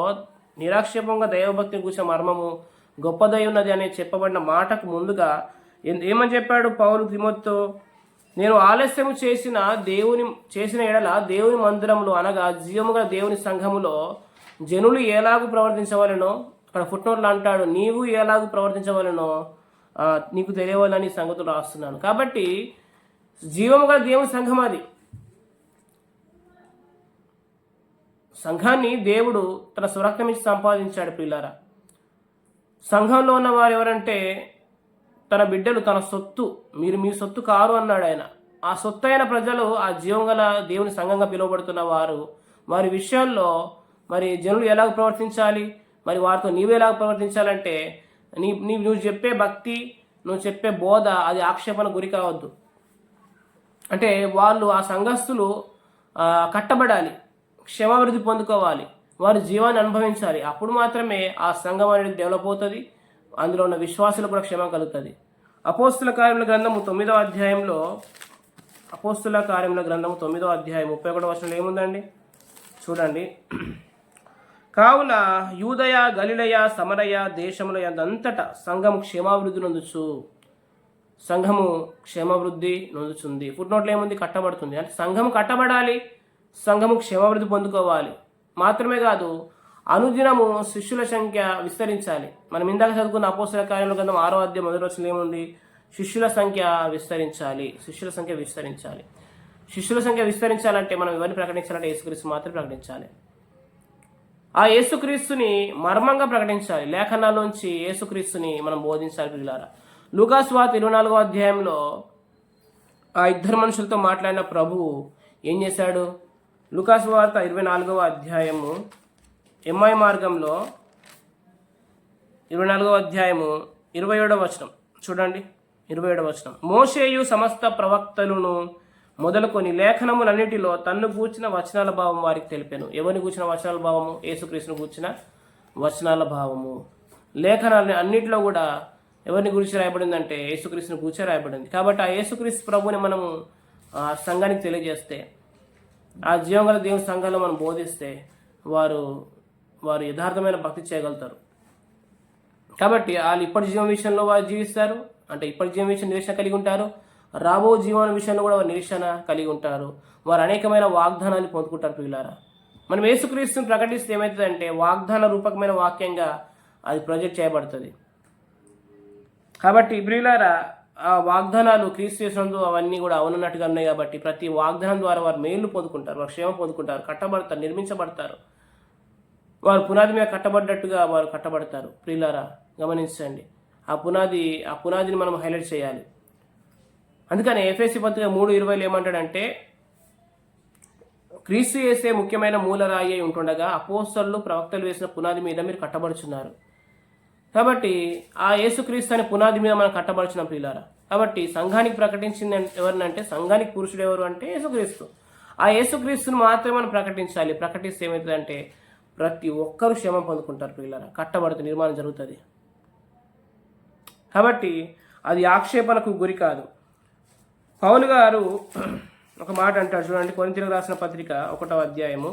నిరాక్షేపంగా దైవభక్తిని కూర్చున్న మర్మము గొప్పదై ఉన్నది అనే చెప్పబడిన మాటకు ముందుగా ఏమని చెప్పాడు పౌలు తిమోతితో? నేను ఆలస్యము చేసిన ఎడల దేవుని మందిరంలో, అనగా జీవముగా దేవుని సంఘములో జనులు ఎలాగూ ప్రవర్తించవలెనో, అక్కడ ఫుట్నోట్లో అంటాడు, నీవు ఎలాగూ ప్రవర్తించవలెనో నీకు తెలియవాలని సంగతులు రాస్తున్నాను. కాబట్టి జీవముగా దేవుని సంఘం అది. సంఘాన్ని దేవుడు తన స్వరక్తం ఇచ్చి సంపాదించాడు ప్రియులారా. సంఘంలో ఉన్న వారు ఎవరంటే తన బిడ్డలు, తన సొత్తు. మీరు మీ సొత్తు కారు అన్నాడు ఆయన. ఆ సొత్తు అయిన ప్రజలు, ఆ జీవం గల దేవుని సంఘంగా పిలువబడుతున్న వారి విషయాల్లో మరి జనులు ఎలాగ ప్రవర్తించాలి, మరి వారితో నీవు ఎలాగ ప్రవర్తించాలంటే నువ్వు చెప్పే భక్తి, నువ్వు చెప్పే బోధ అది ఆక్షేపణ గురి కావద్దు. అంటే వాళ్ళు, ఆ సంఘస్థులు కట్టబడాలి, క్షమాభివృద్ధి పొందుకోవాలి, వారి జీవాన్ని అనుభవించాలి. అప్పుడు మాత్రమే ఆ సంఘం అనేది డెవలప్ అవుతుంది, అందులో ఉన్న విశ్వాసులు కూడా క్షేమం కలుగుతుంది. అపోస్తుల కార్యముల గ్రంథము 9వ అధ్యాయంలో 9వ అధ్యాయం 31వ వచనంలో ఏముందండి చూడండి. కావున యూదయ, గలిలయ, సమరయ దేశముల యందంతటా సంఘము క్షేమాభివృద్ధి నొందుచుంది. ఫుట్నోట్లో ఏముంది? కట్టబడుతుంది. అంటే సంఘము కట్టబడాలి, సంఘము క్షేమాభివృద్ధి పొందుకోవాలి. మాత్రమే కాదు, అనుదినము శిష్యుల సంఖ్య విస్తరించాలి. మనం ఇందాక చదువుకున్న అపోస్తల కార్యముల గ్రంథం 6వ అధ్యాయం 1వ వచనంలో ఏముంది? శిష్యుల సంఖ్య విస్తరించాలి. శిష్యుల సంఖ్య విస్తరించాలంటే మనం ఎవరిని ప్రకటించాలంటే యేసుక్రీస్తు మాత్రం ప్రకటించాలి. ఆ యేసుక్రీస్తుని మర్మంగా ప్రకటించాలి. లేఖనాల్లోంచి యేసుక్రీస్తుని మనం బోధించాలి పిల్లారా. లూకాసు సువార్త 24వ అధ్యాయంలో ఆ ఇద్దరు మనుషులతో మాట్లాడిన ప్రభువు ఏం చేశాడు? లూకాసు సువార్త 24వ అధ్యాయము ఎమ్మాయి మార్గంలో 24వ అధ్యాయము 27వ వచనం చూడండి. 27వ వచనం, మోషేయు సమస్త ప్రవక్తలను మొదలుకొని లేఖనములన్నిటిలో తన్ను గూర్చిన వచనాల భావం వారికి తెలిపాను. ఎవరిని గూర్చిన వచనాల భావము? యేసుక్రీస్తును గూర్చిన వచనాల భావము. లేఖనాలు అన్నింటిలో కూడా ఎవరిని గురించి రాయబడిందంటే యేసుక్రీస్తుని గూర్చి రాయబడింది. కాబట్టి ఆ యేసుక్రీస్తు ప్రభుని మనము ఆ సంఘానికి తెలియజేస్తే, ఆ జీవంగల దేవుని సంఘంలో మనం బోధిస్తే వారు యథార్థమైన భక్తి చేయగలుగుతారు. కాబట్టి వాళ్ళు ఇప్పటి జీవం విషయంలో వారు జీవిస్తారు, అంటే ఇప్పటి జీవం విషయం నిరీక్షణ కలిగి ఉంటారు. రాబో జీవన విషయంలో కూడా వారు నిరీక్షణ కలిగి ఉంటారు. వారు అనేకమైన వాగ్దానాన్ని పొందుకుంటారు ప్రియులారా. మనం యేసుక్రీస్తుని ప్రకటిస్తే ఏమవుతుందంటే వాగ్దాన రూపకమైన వాక్యంగా అది ప్రొజెక్ట్ చేయబడుతుంది. కాబట్టి ప్రియులారా, ఆ వాగ్దానాలు క్రీస్తు యేసునందు అవన్నీ కూడా అవునన్నట్టుగా ఉన్నాయి. కాబట్టి ప్రతి వాగ్దానం ద్వారా వారు మేలు పొందుకుంటారు, వారు క్షేమం పొందుకుంటారు, కట్టబడతారు, నిర్మించబడతారు. వారు పునాది మీద కట్టబడ్డట్టుగా వారు కట్టబడతారు. ప్రియులారా గమనించండి, ఆ పునాదిని మనం హైలైట్ చేయాలి. అందుకని ఎఫెసీ పత్రిక 3:20 ఏమంటాడంటే, క్రీస్తు యేసే ముఖ్యమైన మూలరాయి అయి ఉంటుండగా అపోస్తలులు ప్రవక్తలు వేసిన పునాది మీద మీరు కట్టబడుచున్నారు. కాబట్టి ఆ యేసుక్రీస్తు అనే పునాది మీద మనం కట్టబడిచిన ప్రియులారా. కాబట్టి సంఘానికి ప్రకటించింది ఎవరినంటే, సంఘానికి పురుషుడు ఎవరు అంటే యేసుక్రీస్తు. ఆ యేసుక్రీస్తుని మాత్రమే మనం ప్రకటించాలి. ప్రకటిస్తే ఏమవుతుందంటే ప్రతి ఒక్కరూ క్షేమ పొందుకుంటారు ప్రియులారా. కట్టబడితే నిర్మాణం జరుగుతుంది. కాబట్టి అది ఆక్షేపణకు గురి కాదు. పౌలు గారు ఒక మాట అంటాడు చూడండి, కొరింథీయులకు రాసిన పత్రిక 1వ అధ్యాయము,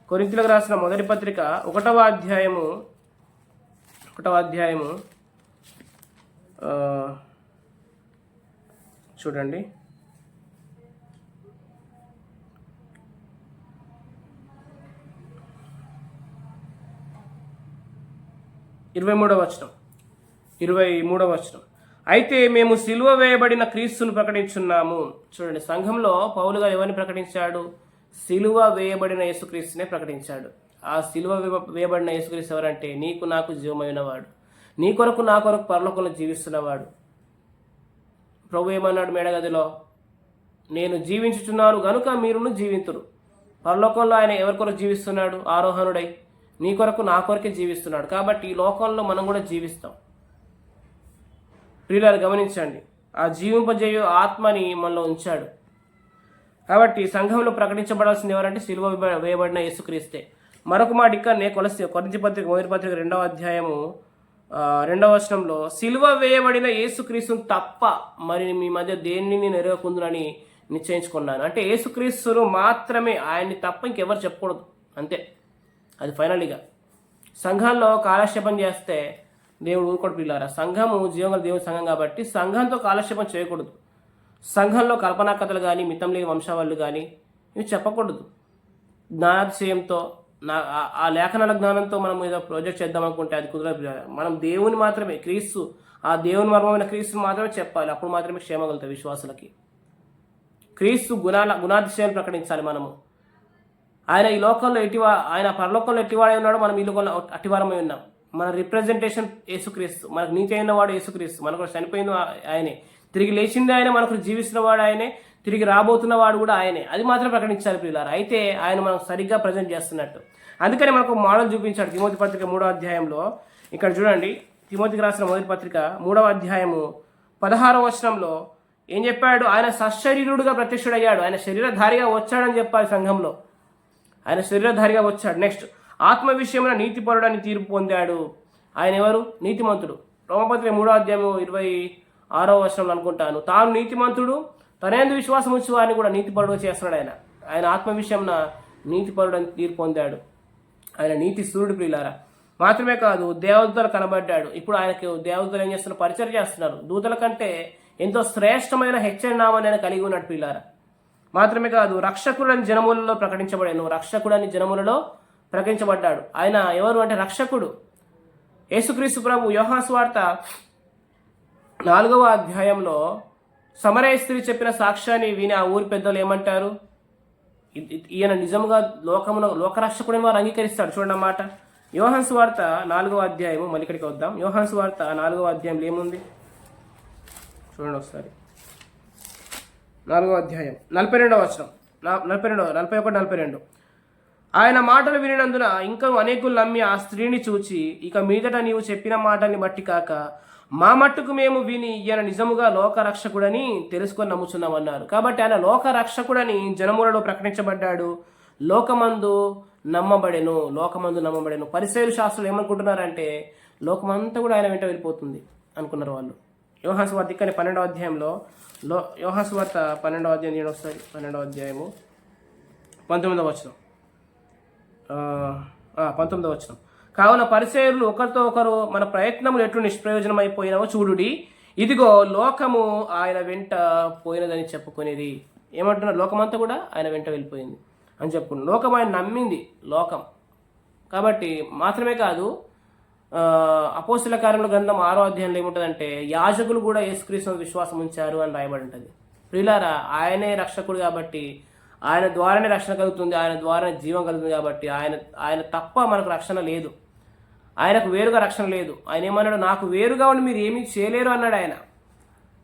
కొరింథీయులకు రాసిన మొదటి పత్రిక 1వ అధ్యాయము చూడండి, 23వ వచనం. అయితే మేము సిలువ వేయబడిన క్రీస్తును ప్రకటించున్నాము. చూడండి, సంఘంలో పౌలు గారు ఎవరిని ప్రకటించాడు? సిలువ వేయబడిన యేసుక్రీస్తునే ప్రకటించాడు. ఆ సిలువ వేయబడిన యేసుక్రీస్తు ఎవరంటే, నీకు నాకు జీవమైన వాడు, నీ కొరకు నా కొరకు పరలోకంలో జీవిస్తున్నవాడు. ప్రభు ఏమన్నాడు మేడగదిలో? నేను జీవించుచున్నాను గనుక మీరును జీవింతురు. పరలోకంలో ఆయన ఎవరి కొరకు జీవిస్తున్నాడు? ఆరోహణుడై నీ కొరకు నా కొరకే జీవిస్తున్నాడు. కాబట్టి ఈ లోకంలో మనం కూడా జీవిస్తాం. ప్రియులారు గమనించండి, ఆ జీవింపజేయు ఆత్మని మనలో ఉంచాడు. కాబట్టి సంఘంలో ప్రకటించబడాల్సింది ఎవరంటే సిలువ వేయబడిన యేసుక్రీస్తే. మరొక మాట ఇక్కడనే కొరింథీ పత్రిక మొదటి పత్రిక 2వ అధ్యాయము 2వ వచనంలో, సిలువ వేయబడిన యేసుక్రీస్తును తప్ప మరి మీ మధ్య దేన్ని నేను ఎరగకుందునని నిశ్చయించుకున్నాను. అంటే యేసుక్రీస్తును మాత్రమే, ఆయన్ని తప్ప ఇంకెవరు చెప్పకూడదు, అంతే. అది ఫైనల్గా. సంఘంలో కాలక్షేపం చేస్తే దేవుడు ఊరుకోడు పిల్లారా. సంఘము జీవంగల దేవుని సంఘం కాబట్టి సంఘంతో కాలక్షేపం చేయకూడదు. సంఘంలో కల్పనా కథలు కానీ, మితం లేని వంశావళులు కానీ ఇవి చెప్పకూడదు. జ్ఞానాతిశయంతో ఆ లేఖనాల జ్ఞానంతో మనం ఏదో ప్రాజెక్ట్ చేద్దాం అనుకుంటే అది కుదరదు. మనం దేవుని మాత్రమే, క్రీస్తు, ఆ దేవుని మర్మమైన క్రీస్తుని మాత్రమే చెప్పాలి. అప్పుడు మాత్రమే క్షేమ కలుగుతాయి విశ్వాసులకి. క్రీస్తు గుణాతిశయాలు ప్రకటించాలి మనము. ఆయన ఈ లోకంలో ఆయన పరలోకంలో ఎట్టివాడై ఉన్నాడో మనం ఈ లోకంలో అట్టివారమై ఉన్నాం. మన రిప్రజెంటేషన్ యేసుక్రీస్తు. మనకు నీతి అయిన వాడు యేసుక్రీస్తు. మనకు చనిపోయిన ఆయనే, తిరిగి లేచింది ఆయనే, మనకు జీవిస్తున్న వాడు ఆయనే, తిరిగి రాబోతున్న వాడు కూడా ఆయనే. అది మాత్రం ప్రకటించాలి ప్రియులారా. అయితే ఆయన మనం సరిగ్గా ప్రజెంట్ చేస్తున్నట్టు. అందుకని మనకు మోడల్ చూపించాడు తిమోతి పత్రిక 3వ అధ్యాయంలో. ఇక్కడ చూడండి, తిమోతికి రాసిన మొదటి పత్రిక 3వ అధ్యాయము 16వ వచనంలో ఏం చెప్పాడు? ఆయన సశరీరుడుగా ప్రత్యక్షుడయ్యాడు. ఆయన శరీరధారిగా వచ్చాడని చెప్పాలి సంఘంలో. ఆయన శరీరధారిగా వచ్చాడు. నెక్స్ట్, ఆత్మ విషయంలో నీతిపరుడని తీర్పు పొందాడు. ఆయన ఎవరు? నీతిమంతుడు. రోమపత్రిక 3వ అధ్యాయము 26వ వచనంలో అనుకుంటాను, తాను నీతిమంతుడు, తనేందు విశ్వాసం ఉంచి వారిని కూడా నీతిపరుడుగా చేస్తున్నాడు. ఆయన ఆత్మ విషయంన నీతిపరుడని తీర్పు పొందాడు. ఆయన నీతి సూర్యుడు ప్రియులారా. మాత్రమే కాదు, దేవదూతలు కనబడ్డాడు. ఇప్పుడు ఆయనకు దేవదూతలు ఏం చేస్తున్నారు? పరిచయం చేస్తున్నారు. దూతల కంటే ఎంతో శ్రేష్టమైన హెచ్చరినామని ఆయన కలిగి ఉన్నాడు ప్రియులారా. మాత్రమే కాదు, రక్షకుడని జనములలో ప్రకటించబడాను. రక్షకుడని జనములలో ప్రకటించబడ్డాడు. ఆయన ఎవరు అంటే రక్షకుడు, యేసుక్రీస్తు ప్రభు. యోహాను సువార్త 4వ అధ్యాయంలో సమరయ స్త్రీ చెప్పిన సాక్ష్యాన్ని విని ఆ ఊరి పెద్దలు ఏమంటారు? ఈయన నిజంగా లోకరక్షకుడని వారు అంగీకరిస్తాడు. చూడండి అన్నమాట. యోహాను సువార్త 4వ అధ్యాయము, మళ్ళీ ఇక్కడికి వద్దాం. యోహాను సువార్త 4వ అధ్యాయంలో ఏముంది చూడండి ఒకసారి. 4వ అధ్యాయం 42వ వచనం, 41-42. ఆయన మాటలు వినినందున ఇంకా అనేకులు నమ్మి ఆ స్త్రీని చూచి, ఇక మీదట నీవు చెప్పిన మాటల్ని బట్టి కాక మా మట్టుకు మేము విని ఈయన నిజముగా లోకరక్షకుడని తెలుసుకొని నమ్ముచున్నామన్నారు. కాబట్టి ఆయన లోకరక్షకుడని జనములలో ప్రకటించబడ్డాడు. లోకమందు నమ్మబడెను. పరిసయ్యులు శాస్త్రులు ఏమనుకుంటున్నారంటే లోకమంతా కూడా ఆయన వెంట వెళ్ళిపోతుంది అనుకున్నారు వాళ్ళు. యోహాను సువార్త ఇక్కడ 12వ అధ్యాయంలో, యోహాను సువార్త 12వ అధ్యాయం నేను ఒకసారి 12వ అధ్యాయము 19వ వచనం, 19వ వచనం. కావున పరిసయ్యులు ఒకరితో ఒకరు, మన ప్రయత్నములు ఎట్లు నిష్ప్రయోజనమైపోయినావో చూడుడి, ఇదిగో లోకము ఆయన వెంట పోయినదని చెప్పుకునేది. ఏమంటున్నారు? లోకమంతా కూడా ఆయన వెంట వెళ్ళిపోయింది అని చెప్పుకున్నాను. లోకం ఆయన నమ్మింది లోకం. కాబట్టి మాత్రమే కాదు, అపోస్తల కార్యముల గ్రంథం 6వ అధ్యాయంలో ఏముంటుందంటే యాజకులు కూడా యేసుక్రీస్తు విశ్వాసం ఉంచారు అని రాయబడి ఉంటుంది. ప్రియులారా, ఆయనే రక్షకుడు కాబట్టి ఆయన ద్వారానే రక్షణ కలుగుతుంది, ఆయన ద్వారా జీవం కలుగుతుంది. కాబట్టి ఆయన తప్ప మనకు రక్షణ లేదు, ఆయనకు వేరుగా రక్షణ లేదు. ఆయన ఏమన్నాడు? నాకు వేరుగా ఉండి మీరు ఏమీ చేయలేరు అన్నాడు.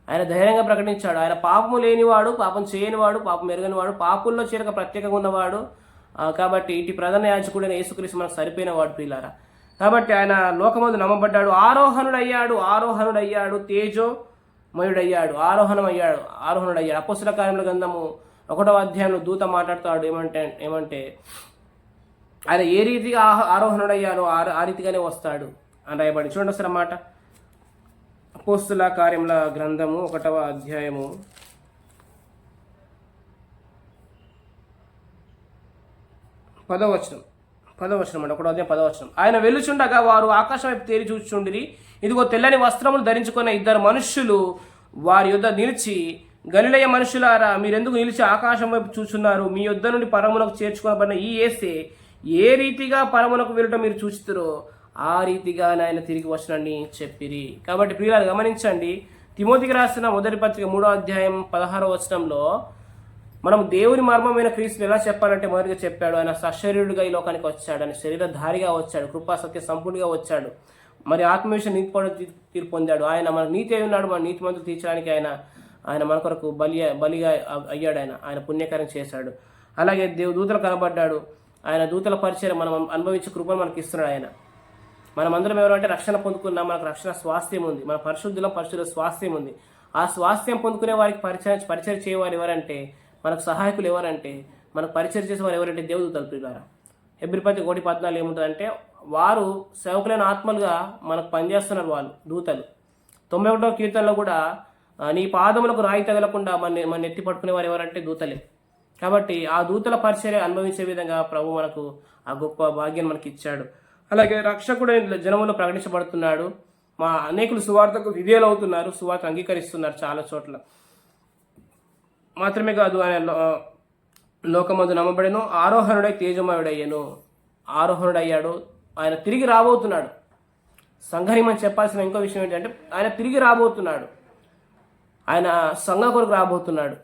ఆయన ధైర్యంగా ప్రకటించాడు. ఆయన పాపము లేనివాడు, పాపం చేయనివాడు, పాపం ఎరగనివాడు, పాపుల్లో చేరక ప్రత్యేకంగా ఉన్నవాడు. కాబట్టి ఇటు ప్రధాన యాజకుడైన యేసుక్రీస్తు మనకు సరిపోయిన వాడు ప్రియులారా. కాబట్టి ఆయన లోకమందు నమ్మబడ్డాడు, ఆరోహణుడయ్యాడు, తేజోమయుడయ్యాడు, ఆరోహణుడయ్యాడు. అపోస్తల కార్యముల గ్రంథము 1వ అధ్యాయంలో దూత మాట్లాడుతాడు ఏమంటే ఆయన ఏ రీతిగా ఆరోహణుడయ్యాడో ఆ రీతిగానే వస్తాడు అని రాయబడి. చూడండి ఒకసారి అన్నమాట. అపోస్తల కార్యముల గ్రంథము 1వ అధ్యాయము 10వ వచనం 1వ అధ్యాయం 10వ వచనం. ఆయన వెళ్ళుచుండగా వారు ఆకాశం వైపు తేరి చూచుచుండిరి. ఇదిగో తెల్లని వస్త్రములు ధరించుకున్న 2 మనుష్యులు వారి యొద్ద నిలిచి, గలిలయ మనుషులారా, మీరెందుకు నిలిచి ఆకాశం వైపు చూచున్నారు? మీ యొద్ద నుండి పరమునకు చేర్చుకోబడిన ఈ యేసే ఏ రీతిగా పరమునకు వెళ్ళటం మీరు చూస్తారో ఆ రీతిగా ఆయన తిరిగి వచ్చనని చెప్పిరి. కాబట్టి ప్రియులారా గమనించండి, తిమోతికి రాసిన మొదటి పత్రిక 3వ అధ్యాయం 16వ వచనంలో మనం దేవుని మర్మమైన క్రీస్తుని ఎలా చెప్పాలంటే మొదటిగా చెప్పాడు, ఆయన సశరీరుడిగా ఈ లోకానికి వచ్చాడు, ఆయన శరీరధారిగా వచ్చాడు, కృపా సత్య సంపూర్ణిగా వచ్చాడు, మరి ఆత్మవిషయం నీతి తీర్పు పొందాడు. ఆయన మన నీతి అయి ఉన్నాడు, మన నీతిమంతులు తీర్చడానికి ఆయన మన కొరకు బలిగా అయ్యాడు, ఆయన పుణ్యకార్యం చేశాడు. అలాగే దూతలు కనబడ్డాడు, ఆయన దూతల పరిచయం మనం అనుభవించే కృపను మనకి ఇస్తున్నాడు. మనమందరం ఎవరంటే రక్షణ పొందుకున్నాం, మనకు రక్షణ స్వాస్థ్యం ఉంది, మన పరిశుద్ధుల స్వాస్థ్యం ఉంది. ఆ స్వాస్థ్యం పొందుకునే వారికి పరిచయం చేయవారు ఎవరంటే, మనకు సహాయకులు ఎవరంటే, మనకు పరిచయం చేసేవారు ఎవరంటే దేవదూతలు. ప్రియులారా హెబ్రీ 1:14 ఏముంటుందంటే, వారు సేవకులైన ఆత్మలుగా మనకు పనిచేస్తున్నారు వాళ్ళు దూతలు. 91వ కీర్తనలో కూడా నీ పాదములకు రాయి తగలకుండా మన ఎత్తి పట్టుకునే వారు ఎవరంటే దూతలే. కాబట్టి ఆ దూతల పరిచర్య అనుభవించే విధంగా ప్రభు మనకు ఆ గొప్ప భాగ్యం మనకి ఇచ్చాడు. అలాగే రక్షకుడు జనములో ప్రకటించబడుతున్నాడు. అనేకులు సువార్తకు విధేయులు అవుతున్నారు, సువార్త అంగీకరిస్తున్నారు చాలా చోట్ల. మాత్రమే కాదు, ఆయన లోకమందు నమ్మబడెను, ఆరోహణుడై ఆరోహణుడయ్యాడు, ఆయన తిరిగి రాబోతున్నాడు. సంఘానికి మనం చెప్పాల్సిన ఇంకో విషయం ఏంటంటే, ఆయన తిరిగి రాబోతున్నాడు, ఆయన సంఘం కొరకు రాబోతున్నాడు.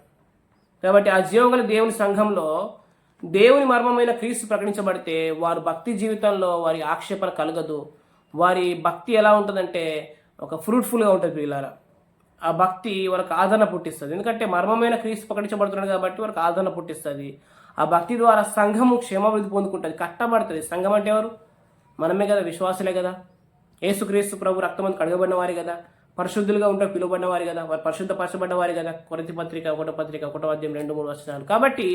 కాబట్టి ఆ జీవగల దేవుని సంఘంలో దేవుని మర్మమైన క్రీస్తు ప్రకటించబడితే వారు భక్తి జీవితంలో వారి ఆక్షేపణ కలగదు. వారి భక్తి ఎలా ఉంటుందంటే ఒక ఫ్రూట్ఫుల్గా ఉంటుంది పిల్లల. ఆ భక్తి వారికి ఆదరణ పుట్టిస్తుంది. ఎందుకంటే మర్మమైన క్రీస్తు ప్రకటించబడుతున్నాడు కాబట్టి వారికి ఆదరణ పుట్టిస్తుంది. ఆ భక్తి ద్వారా సంఘము క్షేమాభివృద్ధి పొందుకుంటుంది, కట్టబడుతుంది. సంఘం అంటే ఎవరు? మనమే కదా, విశ్వాసులే కదా. యేసుక్రీస్తు ప్రభు రక్తమందు కడగబడిన వారే కదా, పరిశుద్ధులుగా ఉంటారు, పిలువబడిన వారు కదా, వారు పరిశుద్ధపరచబడ్డ వారు కదా. కొరింథీ పత్రిక 1వ అధ్యాయం 2-3 వచనాలు. కాబట్టి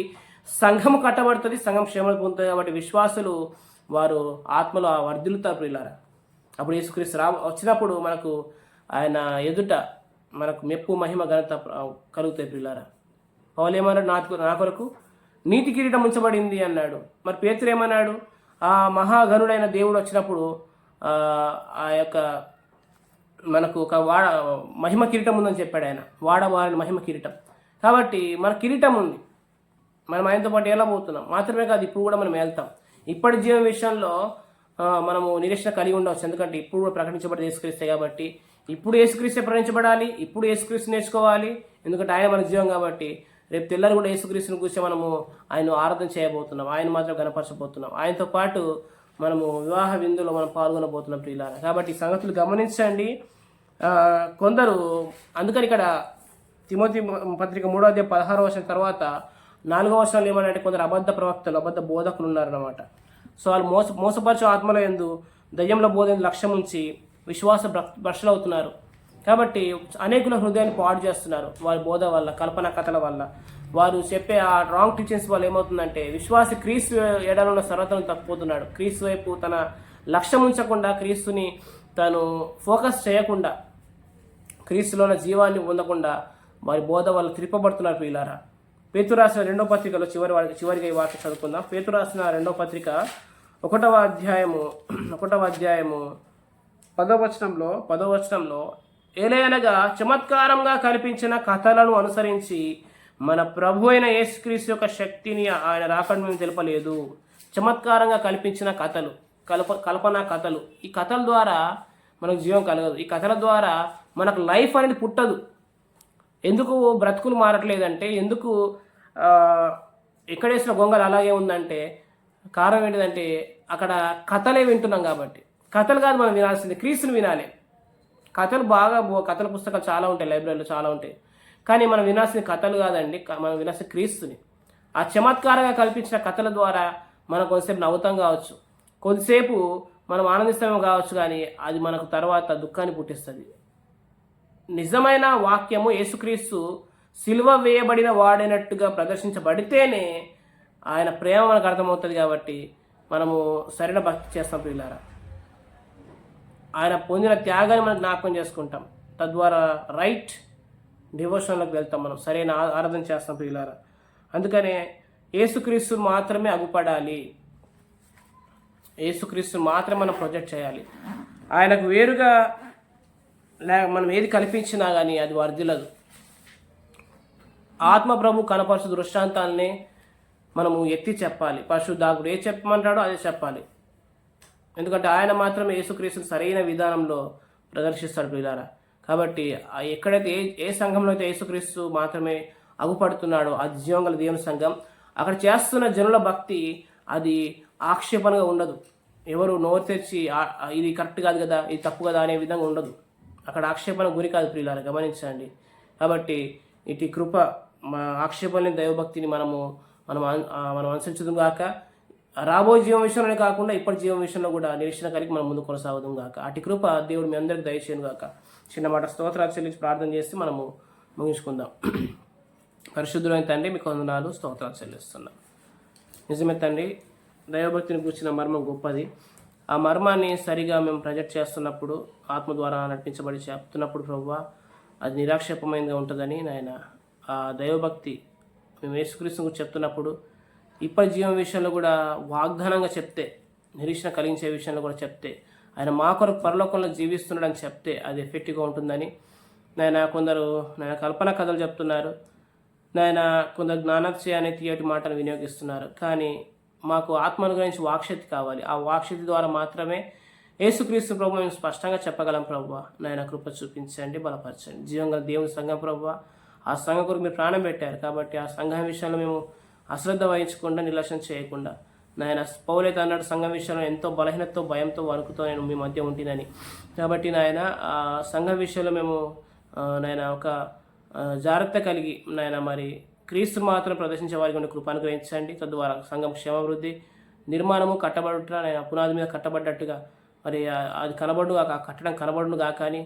సంఘము కట్టబడుతుంది, సంఘం క్షేమం పొందుతుంది. కాబట్టి విశ్వాసులు వారు ఆత్మలో వర్ధిల్లుతారు ప్రియులారా. అప్పుడు యేసుక్రీస్తు వచ్చినప్పుడు మనకు ఆయన ఎదుట మనకు మెప్పు మహిమ ఘనత కలుగుతాయి ప్రియులారా. పౌలు ఏమన్నాడు? నా కొరకు నీతి కిరీటం ఉంచబడింది అన్నాడు. మరి పేతురు ఏమన్నాడు? ఆ మహాగణుడైన దేవుడు వచ్చినప్పుడు ఆ యొక్క మనకు ఒక మహిమ కిరీటం ఉందని చెప్పాడు ఆయన, వాడవారిని మహిమ కిరీటం. కాబట్టి మన కిరీటం ఉంది, మనం ఆయనతో పాటు ఎలా పోతున్నాం. మాత్రమే కాదు, ఇప్పుడు కూడా మనం వెళ్తాం. ఇప్పటి జీవం విషయంలో మనము నిరీక్షణ కలిగి ఉండవచ్చు, ఎందుకంటే ఇప్పుడు కూడా ప్రకటించబడి యేసుక్రీస్తే. కాబట్టి ఇప్పుడు యేసుక్రీస్తే ప్రకటించబడాలి, ఇప్పుడు యేసుక్రీస్తు నేర్చుకోవాలి, ఎందుకంటే ఆయన మన జీవం. కాబట్టి రేపు తెల్లారి కూడా యేసుక్రీస్తుని కూర్చొని మనము ఆయన ఆరాధన చేయబోతున్నాం, ఆయన మాత్రం కనపరచబోతున్నాం. ఆయనతో పాటు మనము వివాహ విందులో మనం పాల్గొనబోతున్నాం ప్రియులారా. కాబట్టి ఈ సంగతులు గమనించండి. కొందరు అందుకని ఇక్కడ తిమోతి పత్రిక 3వ అధ్యాయం 16వ వచనం తర్వాత 4వ వచనంలో ఏమనంటే, కొందరు అబద్ధ ప్రవక్తలు, అబద్ధ బోధకులు ఉన్నారన్నమాట. సో వాళ్ళు మోసపరచు ఆత్మల యందు దయ్యంలో బోధన లక్ష్యం ఉంచి విశ్వాస భ్రష్టులవుతున్నారు. కాబట్టి అనేకుల హృదయాన్ని పాడు చేస్తున్నారు వారి బోధ వల్ల, కల్పన కథల వల్ల. వారు చెప్పే ఆ రాంగ్ టీచింగ్స్ వల్ల ఏమవుతుందంటే, విశ్వాసి క్రీస్తు ఎడలున్న సర్వతను తప్పిపోతున్నాడు. క్రీస్తు వైపు తన లక్ష్యం ఉంచకుండా, క్రీస్తుని తను ఫోకస్ చేయకుండా, క్రీస్తులోని జీవాన్ని పొందకుండా వారి బోధ వల్ల త్రిప్పబడుతున్నారు ప్రియులారా. పేతురు రాసిన 2వ పత్రికలో చివరిగా ఈ వాక్యం చదువుకుందాం. పేతురు రాసిన 2వ పత్రిక 1వ అధ్యాయము 10వ వచనంలో ఏలయనగా చమత్కారంగా కల్పించిన కథలను అనుసరించి మన ప్రభు అయిన యేసుక్రీస్తు యొక్క శక్తిని ఆయన రాకడ మేము తెలపలేదు. చమత్కారంగా కల్పించిన కథలు, కల్పన కథలు. ఈ కథల ద్వారా మనకు జీవం కలగదు. ఈ కథల ద్వారా మనకు లైఫ్ అనేది పుట్టదు. ఎందుకు బ్రతుకులు మారట్లేదంటే, ఎందుకు ఎక్కడేసిన గొంగలు అలాగే ఉందంటే కారణం ఏంటిదంటే, అక్కడ కథలే వింటున్నాం కాబట్టి. కథలు కాదు మనం వినాల్సింది, క్రీస్తుని వినాలి. కథలు కథల పుస్తకాలు చాలా ఉంటాయి, లైబ్రరీలో చాలా ఉంటాయి. కానీ మనం వినాల్సిన కథలు కాదండి, మనం వినాల్సిన క్రీస్తుని. ఆ చమత్కారంగా కల్పించిన కథల ద్వారా మనం కొంతసేపు నవ్వుతాం కావచ్చు, కొద్దిసేపు మనం ఆనందిస్తామేమో కావచ్చు, కానీ అది మనకు తర్వాత దుఃఖాన్ని పుట్టిస్తుంది. నిజమైన వాక్యము యేసుక్రీస్తు సిలువ వేయబడిన వాడైనట్టుగా ప్రదర్శించబడితేనే ఆయన ప్రేమ మనకు అర్థమవుతుంది. కాబట్టి మనము సరైన భక్తి చేస్తాం ప్రియులారా. ఆయన పొందిన త్యాగాన్ని మనం జ్ఞాపకం చేసుకుంటాం. తద్వారా రైట్ డివోషన్లోకి వెళ్తాం, మనం సరైన ఆరాధన చేస్తాం ప్రియులారా. అందుకనే యేసుక్రీస్తు మాత్రమే అగుపడాలి, యేసుక్రీస్తు మాత్రమే మనం ప్రొజెక్ట్ చేయాలి. ఆయనకు వేరుగా మనం ఏది కల్పించినా కానీ అది వర్ధిల్లదు. ఆత్మ ప్రభు కనపరచు దృష్టాంతాలని మనము ఎత్తి చెప్పాలి. పరిశుద్ధాత్ముడు ఏ చెప్పమంటాడో అదే చెప్పాలి. ఎందుకంటే ఆయన మాత్రమే యేసుక్రీస్తుని సరైన విధానంలో ప్రదర్శిస్తాడు ప్రియులారా. కాబట్టి ఎక్కడైతే ఏ సంఘంలో అయితే యేసుక్రీస్తు మాత్రమే అగుపడుతున్నాడో అది జీవం గల దేవుని సంఘం. అక్కడ చేస్తున్న జనుల భక్తి అది ఆక్షేపణగా ఉండదు. ఎవరు నోరు తెరిచి ఇది కరెక్ట్ కాదు కదా, ఇది తప్పు కదా అనే విధంగా ఉండదు. అక్కడ ఆక్షేపణ గురి కాదు ప్రియులారా, గమనించండి. కాబట్టి ఇటు కృప ఆక్షేపణ దైవభక్తిని మనం అనుసరించడం గాక, రాబోయే జీవం విషయంలోనే కాకుండా ఇప్పటి జీవం విషయంలో కూడా నిరీక్షణ కలిగి మనం ముందు కొనసాగుదాం గాక. అటు కృప దేవుడు మీ అందరికి దయచేయను గాక. చిన్న మాట స్తోత్రాలు చెల్లించి ప్రార్థన చేసి మనము ముగించుకుందాం. పరిశుద్ధులైన తండ్రి, మీకు వందనాలు, స్తోత్రాలు చెల్లిస్తున్నాం. నిజమే తండ్రి, దైవభక్తిని కూర్చిన మర్మం గొప్పది. ఆ మర్మాన్ని సరిగా మేము ప్రొజెక్ట్ చేస్తున్నప్పుడు, ఆత్మ ద్వారా నడిపించబడి చెప్తున్నప్పుడు ప్రభువా, అది నిరాక్షేపమైనదిగా ఉంటుందని నాయన. ఆ దైవభక్తి మేము యేసుక్రీస్తు గురించి చెప్తున్నప్పుడు ఇప్పటి జీవం విషయంలో కూడా వాగ్దానంగా చెప్తే, నిరీక్షణ కలిగించే విషయంలో కూడా చెప్తే, ఆయన మా కొరకు పరలోకంలో జీవిస్తున్నాడని చెప్తే అది ఎఫెక్టివ్గా ఉంటుందని నాయన. కొందరు నాయన కల్పన కథలు చెప్తున్నారు నాయన, కొందరు జ్ఞానోదయ అనే తీయటి మాటను వినియోగిస్తున్నారు. కానీ మాకు ఆత్మను గురించి వాక్శక్తి కావాలి. ఆ వాక్శక్తి ద్వారా మాత్రమే యేసుక్రీస్తు ప్రభు మేము స్పష్టంగా చెప్పగలం. ప్రభువా నాయన, కృప చూపించండి, బలపరచండి. జీవంగా దేవుని సంఘం ప్రభువా, ఆ సంఘం కొరకు మీరు ప్రాణం పెట్టారు. కాబట్టి ఆ సంఘం విషయంలో మేము అశ్రద్ధ వహించకుండా, నిర్లక్ష్యం చేయకుండా నాయన. పౌలైతే అన్నాడు, సంఘం విషయంలో ఎంతో బలహీనతతో, భయంతో, వణుకుతో నేను మీ మధ్య ఉంటుందని. కాబట్టి నాయన, ఆ సంఘం విషయంలో మేము నాయన ఒక జాగ్రత్త కలిగి నాయన, మరి క్రీస్తు మాత్రం ప్రదర్శించే వారికి ఉండే కృప అనుగ్రహించండి. తద్వారా సంఘం క్షేమాభివృద్ధి, నిర్మాణము, కట్టబడుట నేను పునాది మీద కట్టబడ్డట్టుగా మరి అది కనబడుగా, ఆ కట్టడం కనబడును గాక అని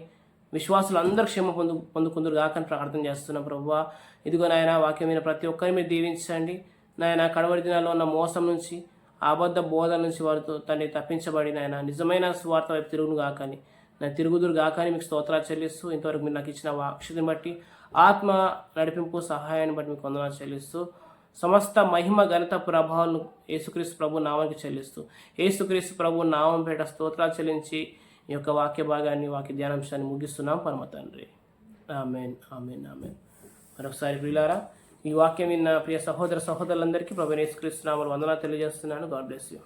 విశ్వాసులు అందరూ క్షేమ పొందుకుందరు గాక అని ప్రార్థన చేస్తున్నాం. ప్రభువా, ఇదిగో నాయన, వాక్యమైన ప్రతి ఒక్కరిని మీరు దీవించండి నాయన. కడవరి దినాల్లో ఉన్న మోసం నుంచి, అబద్ధ బోధల నుంచి వారితో తండ్రి తప్పించబడి నాయన నిజమైన స్వార్థ వైపు తిరుగును గాకని, నేను తిరుగుదురు గాకని మీకు స్తోత్రాలు చెల్లిస్తూ, ఇంతవరకు మీరు నాకు ఇచ్చిన వాక్షతిని బట్టి, ఆత్మ నడిపింపు సహాయాన్ని బట్టి మీకు వందనాలు చెల్లిస్తూ, సమస్త మహిమ ఘనత ప్రభావాలను యేసుక్రీస్తు ప్రభు నామానికి చెల్లిస్తూ, యేసుక్రీస్తు ప్రభు నామం పేట స్తోత్రాలు చెల్లించి ఈ యొక్క వాక్య భాగాన్ని, వాక్య ధ్యానాంశాన్ని ముగిస్తున్నాం పరమ తండ్రి. ఆమేన్, ఆమేన్, ఆమేన్. మరొకసారి ప్రియులారా, ఈ వాక్యం విన్న ప్రియ సహోదరులందరికీ ప్రభు యేసుక్రీస్తు నామములో వందనాలు తెలియజేస్తున్నాను. God bless you.